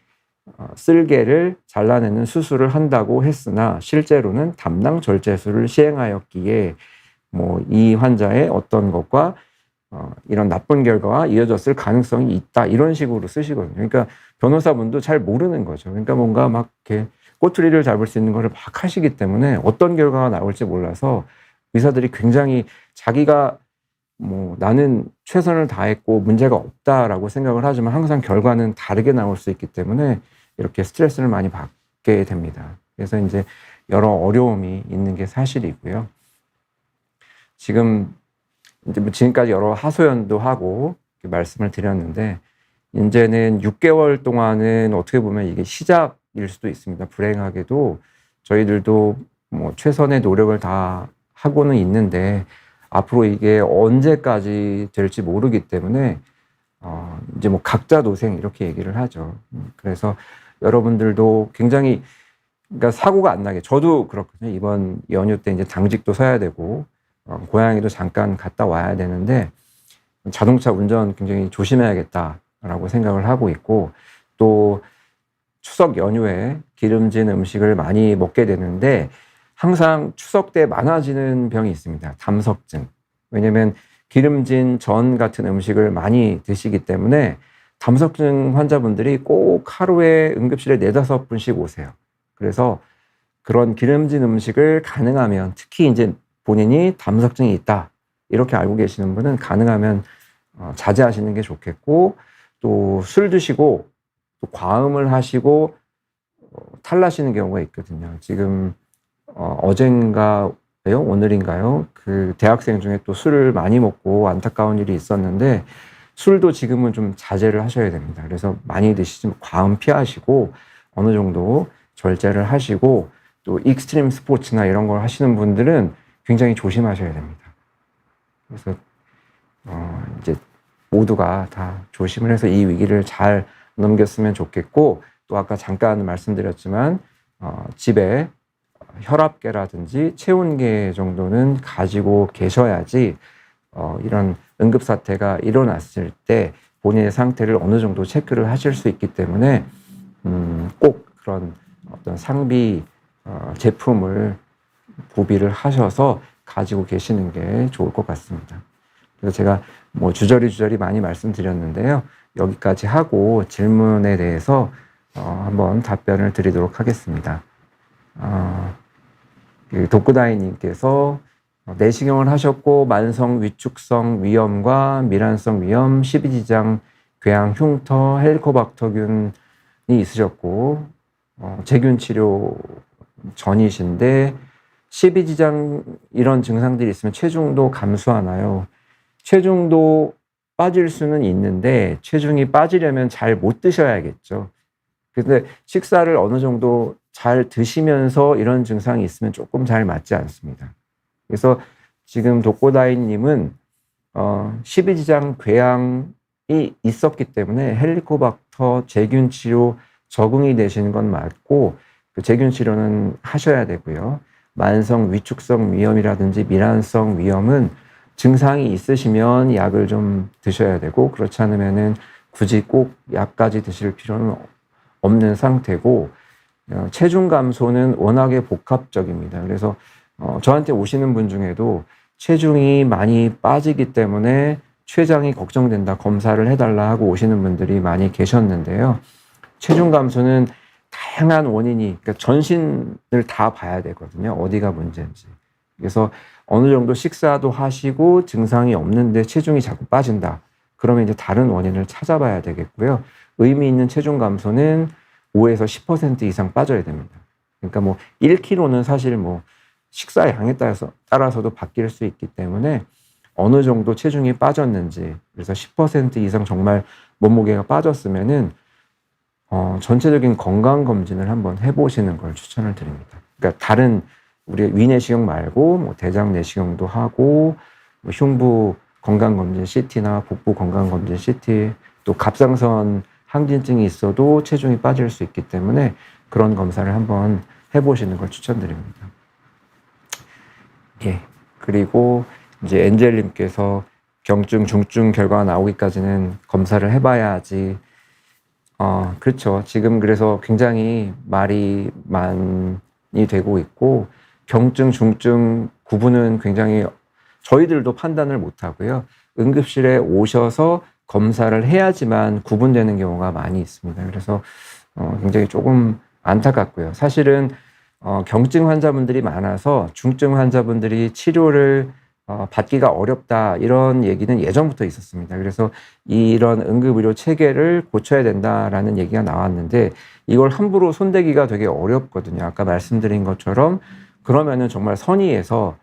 쓸개를 잘라내는 수술을 한다고 했으나 실제로는 담낭절제술을 시행하였기에 뭐 이 환자의 어떤 것과 이런 나쁜 결과가 이어졌을 가능성이 있다, 이런 식으로 쓰시거든요. 그러니까 변호사분도 잘 모르는 거죠. 그러니까 뭔가 막 이렇게 꼬투리를 잡을 수 있는 거를 막 하시기 때문에 어떤 결과가 나올지 몰라서 의사들이 굉장히 자기가 뭐 나는 최선을 다했고 문제가 없다라고 생각을 하지만 항상 결과는 다르게 나올 수 있기 때문에 이렇게 스트레스를 많이 받게 됩니다. 그래서 이제 여러 어려움이 있는 게 사실이고요. 지금 이제 뭐 지금까지 여러 하소연도 하고 말씀을 드렸는데 이제는 6개월 동안은 어떻게 보면 이게 시작일 수도 있습니다. 불행하게도 저희들도 뭐 최선의 노력을 다 하고는 있는데 앞으로 이게 언제까지 될지 모르기 때문에 이제 뭐 각자 도생 이렇게 얘기를 하죠. 그래서 여러분들도 굉장히 그러니까 사고가 안 나게. 저도 그렇거든요. 이번 연휴 때 이제 당직도 서야 되고, 고향에도 잠깐 갔다 와야 되는데, 자동차 운전 굉장히 조심해야겠다라고 생각을 하고 있고, 또 추석 연휴에 기름진 음식을 많이 먹게 되는데, 항상 추석 때 많아지는 병이 있습니다. 담석증. 왜냐면 기름진 전 같은 음식을 많이 드시기 때문에 담석증 환자분들이 꼭 하루에 응급실에 4-5분씩 오세요. 그래서 그런 기름진 음식을 가능하면, 특히 이제 본인이 담석증이 있다 이렇게 알고 계시는 분은 가능하면 자제하시는 게 좋겠고, 또 술 드시고 또 과음을 하시고 탈나시는 경우가 있거든요. 지금 어젠가요? 오늘인가요? 그 대학생 중에 또 술을 많이 먹고 안타까운 일이 있었는데, 술도 지금은 좀 자제를 하셔야 됩니다. 그래서 많이 드시지, 과음 피하시고 어느 정도 절제를 하시고, 또 익스트림 스포츠나 이런 걸 하시는 분들은 굉장히 조심하셔야 됩니다. 그래서 이제 모두가 다 조심을 해서 이 위기를 잘 넘겼으면 좋겠고, 또 아까 잠깐 말씀드렸지만 집에 혈압계라든지 체온계 정도는 가지고 계셔야지 이런 응급사태가 일어났을 때 본인의 상태를 어느 정도 체크를 하실 수 있기 때문에 꼭 그런 어떤 상비 제품을 구비를 하셔서 가지고 계시는 게 좋을 것 같습니다. 그래서 제가 뭐 주저리 많이 말씀드렸는데요. 여기까지 하고 질문에 대해서 한번 답변을 드리도록 하겠습니다. 그 독구다이님께서 내시경을 하셨고 만성 위축성 위염과 미란성 위염, 12지장, 궤양, 흉터, 헬리코박터균이 있으셨고 제균 치료 전이신데 12지장 이런 증상들이 있으면 체중도 감소하나요? 체중도 빠질 수는 있는데 체중이 빠지려면 잘 못 드셔야겠죠. 근데 식사를 어느 정도 잘 드시면서 이런 증상이 있으면 조금 잘 맞지 않습니다. 그래서 지금 독고다이님은 12지장 궤양이 있었기 때문에 헬리코박터 제균 치료 적응이 되시는 건 맞고, 그 제균 치료는 하셔야 되고요. 만성 위축성 위염이라든지 미란성 위염은 증상이 있으시면 약을 좀 드셔야 되고, 그렇지 않으면은 굳이 꼭 약까지 드실 필요는 없는 상태고, 체중 감소는 워낙에 복합적입니다. 그래서 저한테 오시는 분 중에도 체중이 많이 빠지기 때문에 췌장이 걱정된다, 검사를 해달라 하고 오시는 분들이 많이 계셨는데요. 체중 감소는 다양한 원인이, 그러니까 전신을 다 봐야 되거든요. 어디가 문제인지. 그래서 어느 정도 식사도 하시고 증상이 없는데 체중이 자꾸 빠진다, 그러면 이제 다른 원인을 찾아봐야 되겠고요. 의미 있는 체중 감소는 5에서 10% 이상 빠져야 됩니다. 그러니까 뭐 1kg는 사실 뭐 식사 양에 따라서도 바뀔 수 있기 때문에 어느 정도 체중이 빠졌는지, 그래서 10% 이상 정말 몸무게가 빠졌으면은 전체적인 건강 검진을 한번 해보시는 걸 추천을 드립니다. 그러니까 다른 우리 위내시경 말고 뭐 대장 내시경도 하고, 뭐 흉부 건강검진 CT나 복부 건강검진 CT, 또 갑상선 항진증이 있어도 체중이 빠질 수 있기 때문에 그런 검사를 한번 해보시는 걸 추천드립니다. 예. 그리고 이제 엔젤님께서 경증, 중증 결과가 나오기까지는 검사를 해봐야지. 그렇죠. 지금 그래서 굉장히 말이 많이 되고 있고, 경증, 중증 구분은 굉장히 저희들도 판단을 못하고요. 응급실에 오셔서 검사를 해야지만 구분되는 경우가 많이 있습니다. 그래서 굉장히 조금 안타깝고요. 사실은 경증 환자분들이 많아서 중증 환자분들이 치료를 받기가 어렵다, 이런 얘기는 예전부터 있었습니다. 그래서 이런 응급의료 체계를 고쳐야 된다라는 얘기가 나왔는데, 이걸 함부로 손대기가 되게 어렵거든요. 아까 말씀드린 것처럼 그러면은 정말 선의에서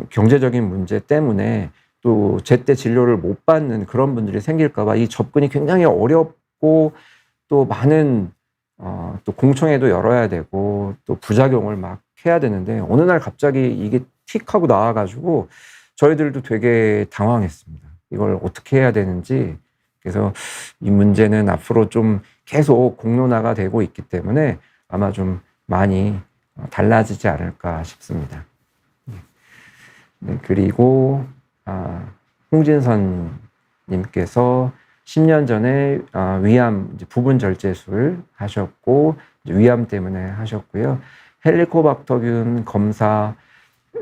경제적인 문제 때문에 또 제때 진료를 못 받는 그런 분들이 생길까 봐 이 접근이 굉장히 어렵고, 또 많은 또 공청회도 열어야 되고 또 부작용을 막 해야 되는데, 어느 날 갑자기 이게 틱 하고 나와가지고 저희들도 되게 당황했습니다. 이걸 어떻게 해야 되는지. 그래서 이 문제는 앞으로 좀 계속 공론화가 되고 있기 때문에 아마 좀 많이 달라지지 않을까 싶습니다. 네, 그리고 홍진선 님께서 10년 전에 위암 부분 절제술 하셨고 위암 때문에 하셨고요. 헬리코박터균 검사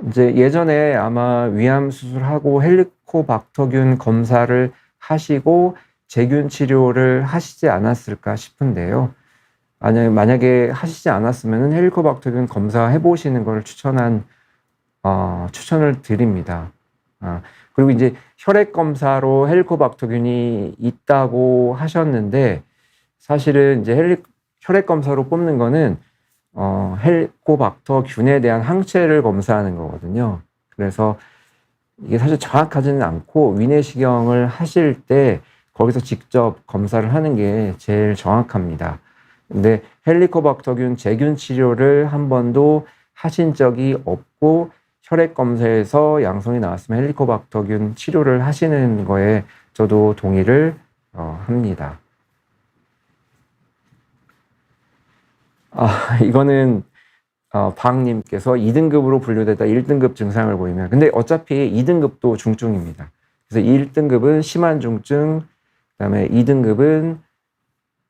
이제 예전에 아마 위암 수술하고 헬리코박터균 검사를 하시고 제균 치료를 하시지 않았을까 싶은데요. 만약에 하시지 않았으면 헬리코박터균 검사 해보시는 걸 추천을 드립니다. 그리고 이제 혈액 검사로 헬리코박터균이 있다고 하셨는데 사실은 이제 혈액 검사로 뽑는 거는 헬리코박터균에 대한 항체를 검사하는 거거든요. 그래서 이게 사실 정확하지는 않고 위내시경을 하실 때 거기서 직접 검사를 하는 게 제일 정확합니다. 근데 헬리코박터균 제균 치료를 한 번도 하신 적이 없고 혈액 검사에서 양성이 나왔으면 헬리코박터균 치료를 하시는 거에 저도 동의를 합니다. 이거는 박님께서 2등급으로 분류되다 1등급 증상을 보이면 근데 어차피 2등급도 중증입니다. 그래서 1등급은 심한 중증, 그다음에 2등급은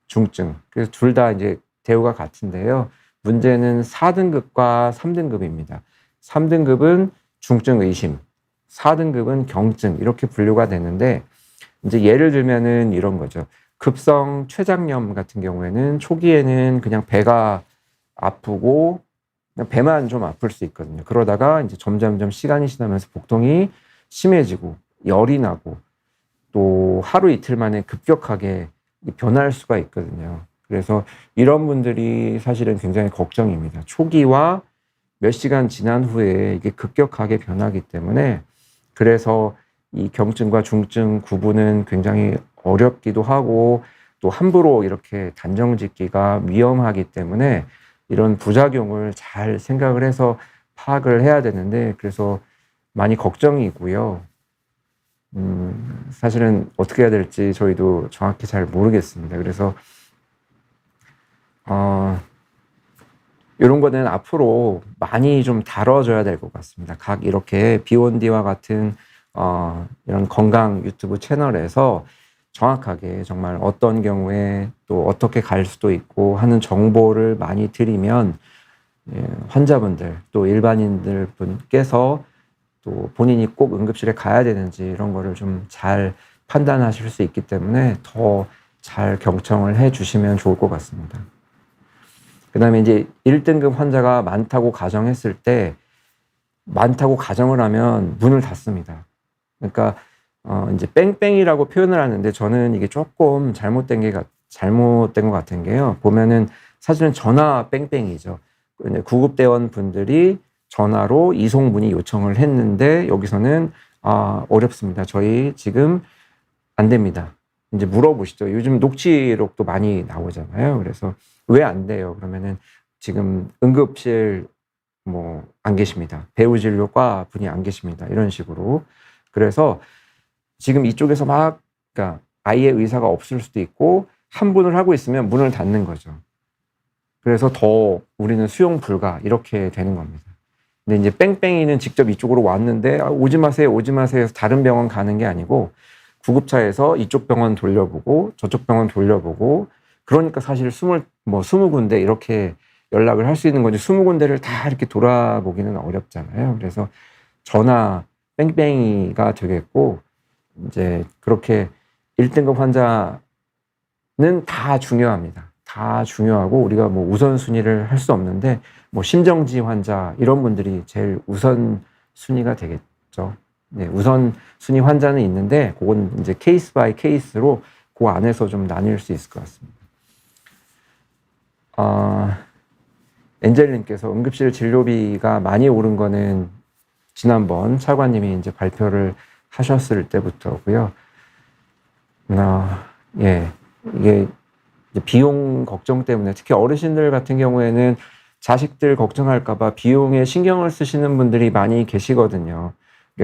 중증. 그래서 둘 다 이제 대우가 같은데요. 문제는 4등급과 3등급입니다. 3등급은 중증 의심, 4등급은 경증 이렇게 분류가 되는데 이제 예를 들면은 이런 거죠. 급성 췌장염 같은 경우에는 초기에는 그냥 배가 아프고 그냥 배만 좀 아플 수 있거든요. 그러다가 이제 점점점 시간이 지나면서 복통이 심해지고 열이 나고 또 하루 이틀 만에 급격하게 변할 수가 있거든요. 그래서 이런 분들이 사실은 굉장히 걱정입니다. 초기와 몇 시간 지난 후에 이게 급격하게 변하기 때문에 그래서 이 경증과 중증 구분은 굉장히 어렵기도 하고 또 함부로 이렇게 단정 짓기가 위험하기 때문에 이런 부작용을 잘 생각을 해서 파악을 해야 되는데 그래서 많이 걱정이고요. 사실은 어떻게 해야 될지 저희도 정확히 잘 모르겠습니다. 그래서 이런 거는 앞으로 많이 좀 다뤄줘야 될 것 같습니다. 각 이렇게 B1D와 같은 이런 건강 유튜브 채널에서 정확하게 정말 어떤 경우에 또 어떻게 갈 수도 있고 하는 정보를 많이 드리면 환자분들 또 일반인들 분께서 또 본인이 꼭 응급실에 가야 되는지 이런 거를 좀 잘 판단하실 수 있기 때문에 더 잘 경청을 해 주시면 좋을 것 같습니다. 그 다음에 이제 1등급 환자가 많다고 가정했을 때 많다고 가정을 하면 문을 닫습니다. 그러니까 이제 뺑뺑이라고 표현을 하는데 저는 이게 조금 잘못된 것 같은 게요. 보면은 사실은 전화 뺑뺑이죠. 구급대원 분들이 전화로 이송 문의 요청을 했는데 여기서는 어렵습니다. 저희 지금 안 됩니다. 이제 물어보시죠. 요즘 녹취록도 많이 나오잖아요. 그래서 왜 안 돼요? 그러면은 지금 응급실 안 계십니다. 배우진료과 분이 안 계십니다. 이런 식으로. 그래서 지금 이쪽에서 그러니까 아예 의사가 없을 수도 있고 한 분을 하고 있으면 문을 닫는 거죠. 그래서 더 우리는 수용 불가 이렇게 되는 겁니다. 근데 이제 뺑뺑이는 직접 이쪽으로 왔는데 오지 마세요, 오지 마세요 해서 다른 병원 가는 게 아니고 구급차에서 이쪽 병원 돌려보고 저쪽 병원 돌려보고 그러니까 사실 20군데 이렇게 연락을 할 수 있는 거지 20군데를 다 이렇게 돌아보기는 어렵잖아요. 그래서 전화 뺑뺑이가 되겠고 이제 그렇게 1등급 환자는 다 중요합니다. 다 중요하고 우리가 우선순위를 할 수 없는데 심정지 환자 이런 분들이 제일 우선순위가 되겠죠. 네, 우선순위 환자는 있는데 그건 이제 케이스 바이 케이스로 그 안에서 좀 나뉠 수 있을 것 같습니다. 엔젤님께서 응급실 진료비가 많이 오른 거는 지난번 차관님이 이제 발표를 하셨을 때부터고요. 예, 이게 이제 비용 걱정 때문에 특히 어르신들 같은 경우에는 자식들 걱정할까봐 비용에 신경을 쓰시는 분들이 많이 계시거든요.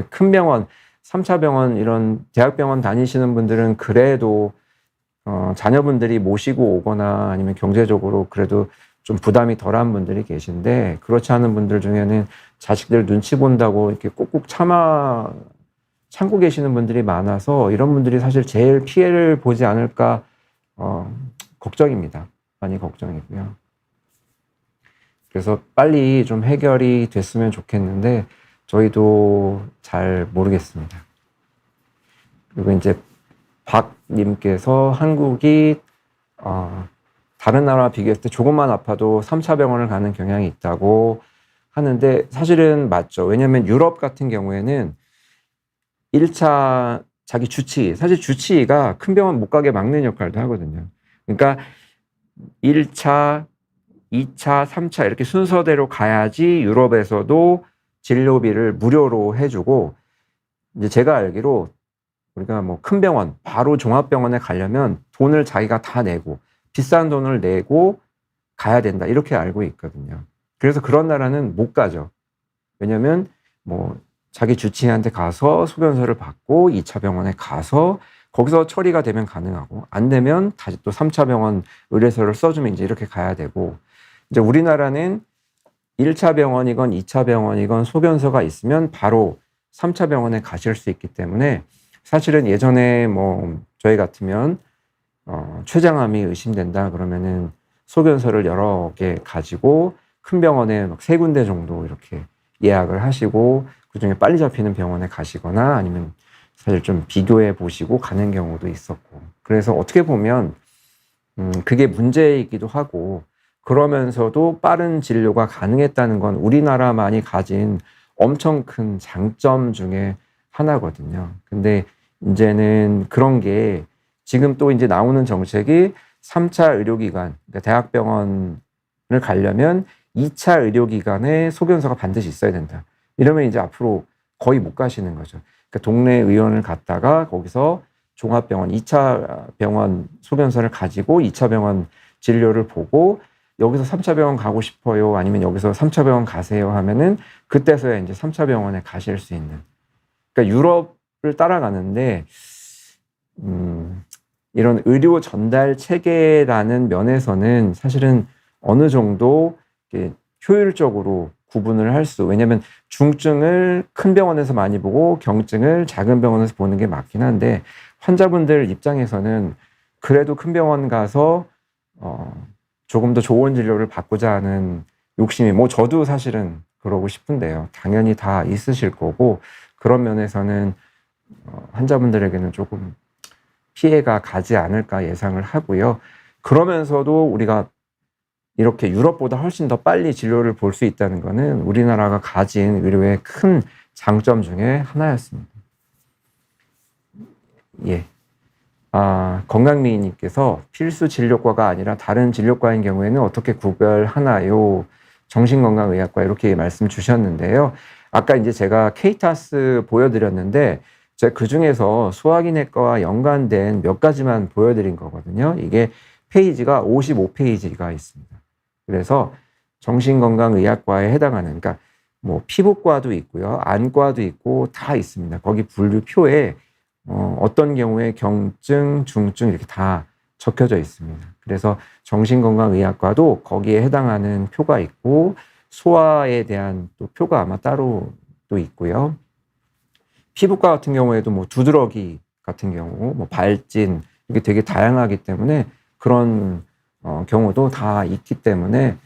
큰 병원, 3차 병원 이런 대학병원 다니시는 분들은 그래도 자녀분들이 모시고 오거나 아니면 경제적으로 그래도 좀 부담이 덜한 분들이 계신데, 그렇지 않은 분들 중에는 자식들 눈치 본다고 이렇게 꾹꾹 참고 계시는 분들이 많아서 이런 분들이 사실 제일 피해를 보지 않을까 걱정입니다. 많이 걱정이고요. 그래서 빨리 좀 해결이 됐으면 좋겠는데 저희도 잘 모르겠습니다. 그리고 이제 박님께서 한국이 다른 나라와 비교했을 때 조금만 아파도 3차 병원을 가는 경향이 있다고 하는데 사실은 맞죠. 왜냐하면 유럽 같은 경우에는 1차 자기 주치의, 사실 주치의가 큰 병원 못 가게 막는 역할도 하거든요. 그러니까 1차, 2차, 3차 이렇게 순서대로 가야지 유럽에서도 진료비를 무료로 해주고, 이제 제가 알기로 우리가 뭐 큰 병원, 바로 종합병원에 가려면 돈을 자기가 다 내고 비싼 돈을 내고 가야 된다 이렇게 알고 있거든요. 그래서 그런 나라는 못 가죠. 왜냐하면 뭐 자기 주치의한테 가서 소견서를 받고 2차 병원에 가서 거기서 처리가 되면 가능하고 안 되면 다시 또 3차 병원 의뢰서를 써주면 이제 이렇게 가야 되고, 이제 우리나라는 1차 병원이건 2차 병원이건 소견서가 있으면 바로 3차 병원에 가실 수 있기 때문에 사실은 예전에 뭐 저희 같으면 췌장암이 의심된다 그러면은 소견서를 여러 개 가지고 큰 병원에 막 3군데 정도 이렇게 예약을 하시고 그중에 빨리 잡히는 병원에 가시거나 아니면 사실 좀 비교해 보시고 가는 경우도 있었고, 그래서 어떻게 보면 그게 문제이기도 하고, 그러면서도 빠른 진료가 가능했다는 건 우리나라만이 가진 엄청 큰 장점 중에 하나거든요. 근데 이제는 그런 게 지금 또 이제 나오는 정책이 3차 의료기관, 그러니까 대학병원을 가려면 2차 의료기관에 소견서가 반드시 있어야 된다. 이러면 이제 앞으로 거의 못 가시는 거죠. 그러니까 동네 의원을 갔다가 거기서 종합병원, 2차 병원 소견서를 가지고 2차 병원 진료를 보고 여기서 3차 병원 가고 싶어요. 아니면 여기서 3차 병원 가세요 하면은 그때서야 이제 3차 병원에 가실 수 있는. 그러니까 유럽을 따라가는데, 이런 의료 전달 체계라는 면에서는 사실은 어느 정도 효율적으로 구분을 할 수, 왜냐하면 중증을 큰 병원에서 많이 보고 경증을 작은 병원에서 보는 게 맞긴 한데 환자분들 입장에서는 그래도 큰 병원 가서 조금 더 좋은 진료를 받고자 하는 욕심이, 뭐 저도 사실은 그러고 싶은데요. 당연히 다 있으실 거고, 그런 면에서는 환자분들에게는 조금 피해가 가지 않을까 예상을 하고요. 그러면서도 우리가 이렇게 유럽보다 훨씬 더 빨리 진료를 볼 수 있다는 것은 우리나라가 가진 의료의 큰 장점 중에 하나였습니다. 예. 건강미인님께서 필수 진료과가 아니라 다른 진료과인 경우에는 어떻게 구별하나요? 정신건강의학과 이렇게 말씀 주셨는데요. 아까 이제 제가 케이타스 보여드렸는데 제가 그 중에서 소화기내과와 연관된 몇 가지만 보여드린 거거든요. 이게 페이지가 55페이지가 있습니다. 그래서 정신건강의학과에 해당하는, 그러니까 뭐 피부과도 있고요, 안과도 있고 다 있습니다. 거기 분류표에 어떤 경우에 경증, 중증 이렇게 다 적혀져 있습니다. 그래서 정신건강의학과도 거기에 해당하는 표가 있고 소화에 대한 또 표가 아마 따로 또 있고요. 피부과 같은 경우에도 뭐 두드러기 같은 경우, 뭐 발진 이게 되게 다양하기 때문에 그런 경우도 다 있기 때문에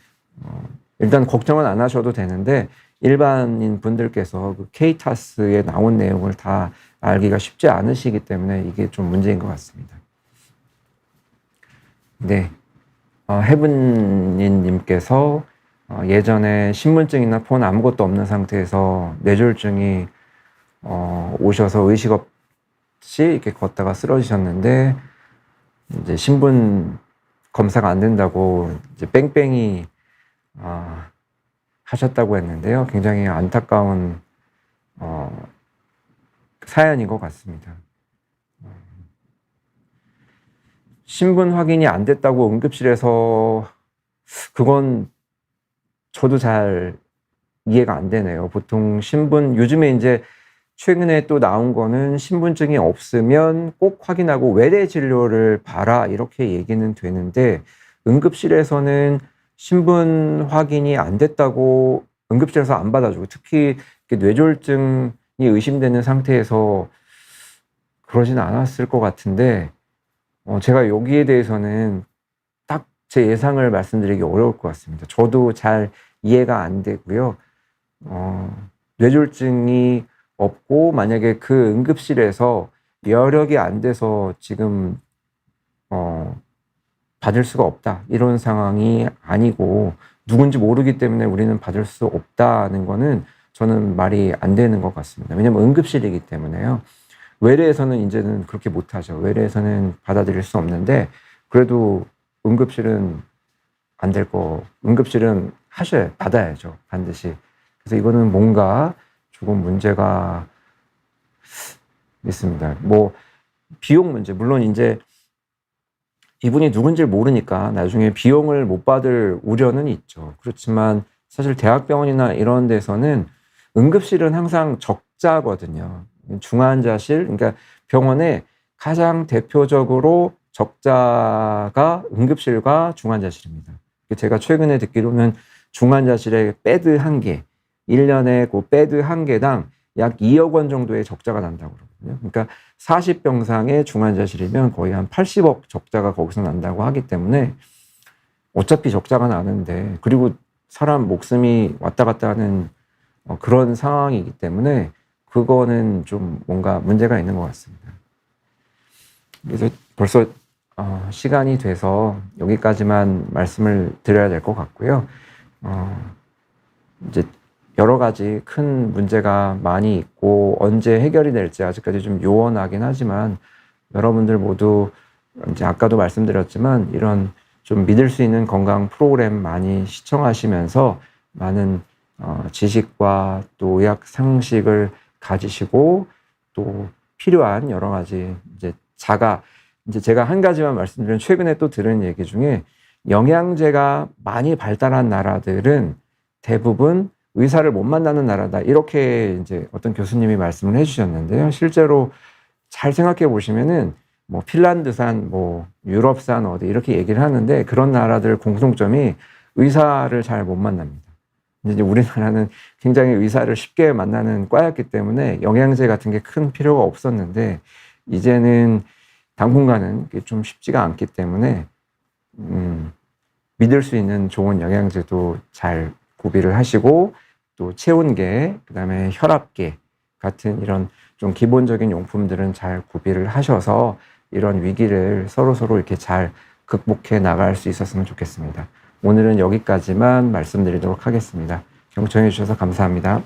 일단 걱정은 안 하셔도 되는데 일반인 분들께서 그 케이타스에 나온 내용을 다 알기가 쉽지 않으시기 때문에 이게 좀 문제인 것 같습니다. 네, 해분님께서 예전에 신분증이나 폰 아무것도 없는 상태에서 뇌졸중이 오셔서 의식 없이 이렇게 걷다가 쓰러지셨는데 이제 신분 검사가 안 된다고 이제 뺑뺑이 하셨다고 했는데요. 굉장히 안타까운 사연인 것 같습니다. 신분 확인이 안 됐다고 응급실에서, 그건 저도 잘 이해가 안 되네요. 보통 신분, 요즘에 이제 최근에 또 나온 거는 신분증이 없으면 꼭 확인하고 외래 진료를 봐라 이렇게 얘기는 되는데 응급실에서는 신분 확인이 안 됐다고 응급실에서 안 받아주고, 특히 뇌졸중이 의심되는 상태에서 그러진 않았을 것 같은데, 제가 여기에 대해서는 딱 제 예상을 말씀드리기 어려울 것 같습니다. 저도 잘 이해가 안 되고요. 뇌졸중이 없고 만약에 그 응급실에서 여력이 안 돼서 지금 받을 수가 없다, 이런 상황이 아니고 누군지 모르기 때문에 우리는 받을 수 없다는 거는 저는 말이 안 되는 것 같습니다. 왜냐하면 응급실이기 때문에요. 외래에서는 이제는 그렇게 못하죠. 외래에서는 받아들일 수 없는데, 그래도 응급실은 안 될 거, 응급실은 받아야죠, 반드시. 그래서 이거는 뭔가 조금 문제가 있습니다. 뭐 비용 문제, 물론 이제 이분이 누군지를 모르니까 나중에 비용을 못 받을 우려는 있죠. 그렇지만 사실 대학병원이나 이런 데서는 응급실은 항상 적자거든요. 중환자실, 그러니까 병원에 가장 대표적으로 적자가 응급실과 중환자실입니다. 제가 최근에 듣기로는 중환자실에 베드 1개, 1년에 그 베드 1개당 약 2억 원 정도의 적자가 난다고 그러거든요. 그러니까 40병상의 중환자실이면 거의 한 80억 적자가 거기서 난다고 하기 때문에 어차피 적자가 나는데, 그리고 사람 목숨이 왔다 갔다 하는 그런 상황이기 때문에 그거는 좀 뭔가 문제가 있는 것 같습니다. 그래서 벌써 시간이 돼서 여기까지만 말씀을 드려야 될 것 같고요. 이제 여러 가지 큰 문제가 많이 있고 언제 해결이 될지 아직까지 좀 요원하긴 하지만, 여러분들 모두 이제 아까도 말씀드렸지만 이런 좀 믿을 수 있는 건강 프로그램 많이 시청하시면서 많은 지식과 또 의학 상식을 가지시고, 또 필요한 여러 가지 이제 제가 한 가지만 말씀드리면, 최근에 또 들은 얘기 중에 영양제가 많이 발달한 나라들은 대부분 의사를 못 만나는 나라다, 이렇게 이제 어떤 교수님이 말씀을 해주셨는데요. 실제로 잘 생각해 보시면은 뭐 핀란드산, 뭐 유럽산 어디 이렇게 얘기를 하는데, 그런 나라들 공통점이 의사를 잘 못 만납니다. 이제 우리나라는 굉장히 의사를 쉽게 만나는 과였기 때문에 영양제 같은 게 큰 필요가 없었는데, 이제는 당분간은 좀 쉽지가 않기 때문에 믿을 수 있는 좋은 영양제도 잘 구비를 하시고, 또 체온계, 그다음에 혈압계 같은 이런 좀 기본적인 용품들은 잘 구비를 하셔서 이런 위기를 서로 이렇게 잘 극복해 나갈 수 있었으면 좋겠습니다. 오늘은 여기까지만 말씀드리도록 하겠습니다. 경청해 주셔서 감사합니다.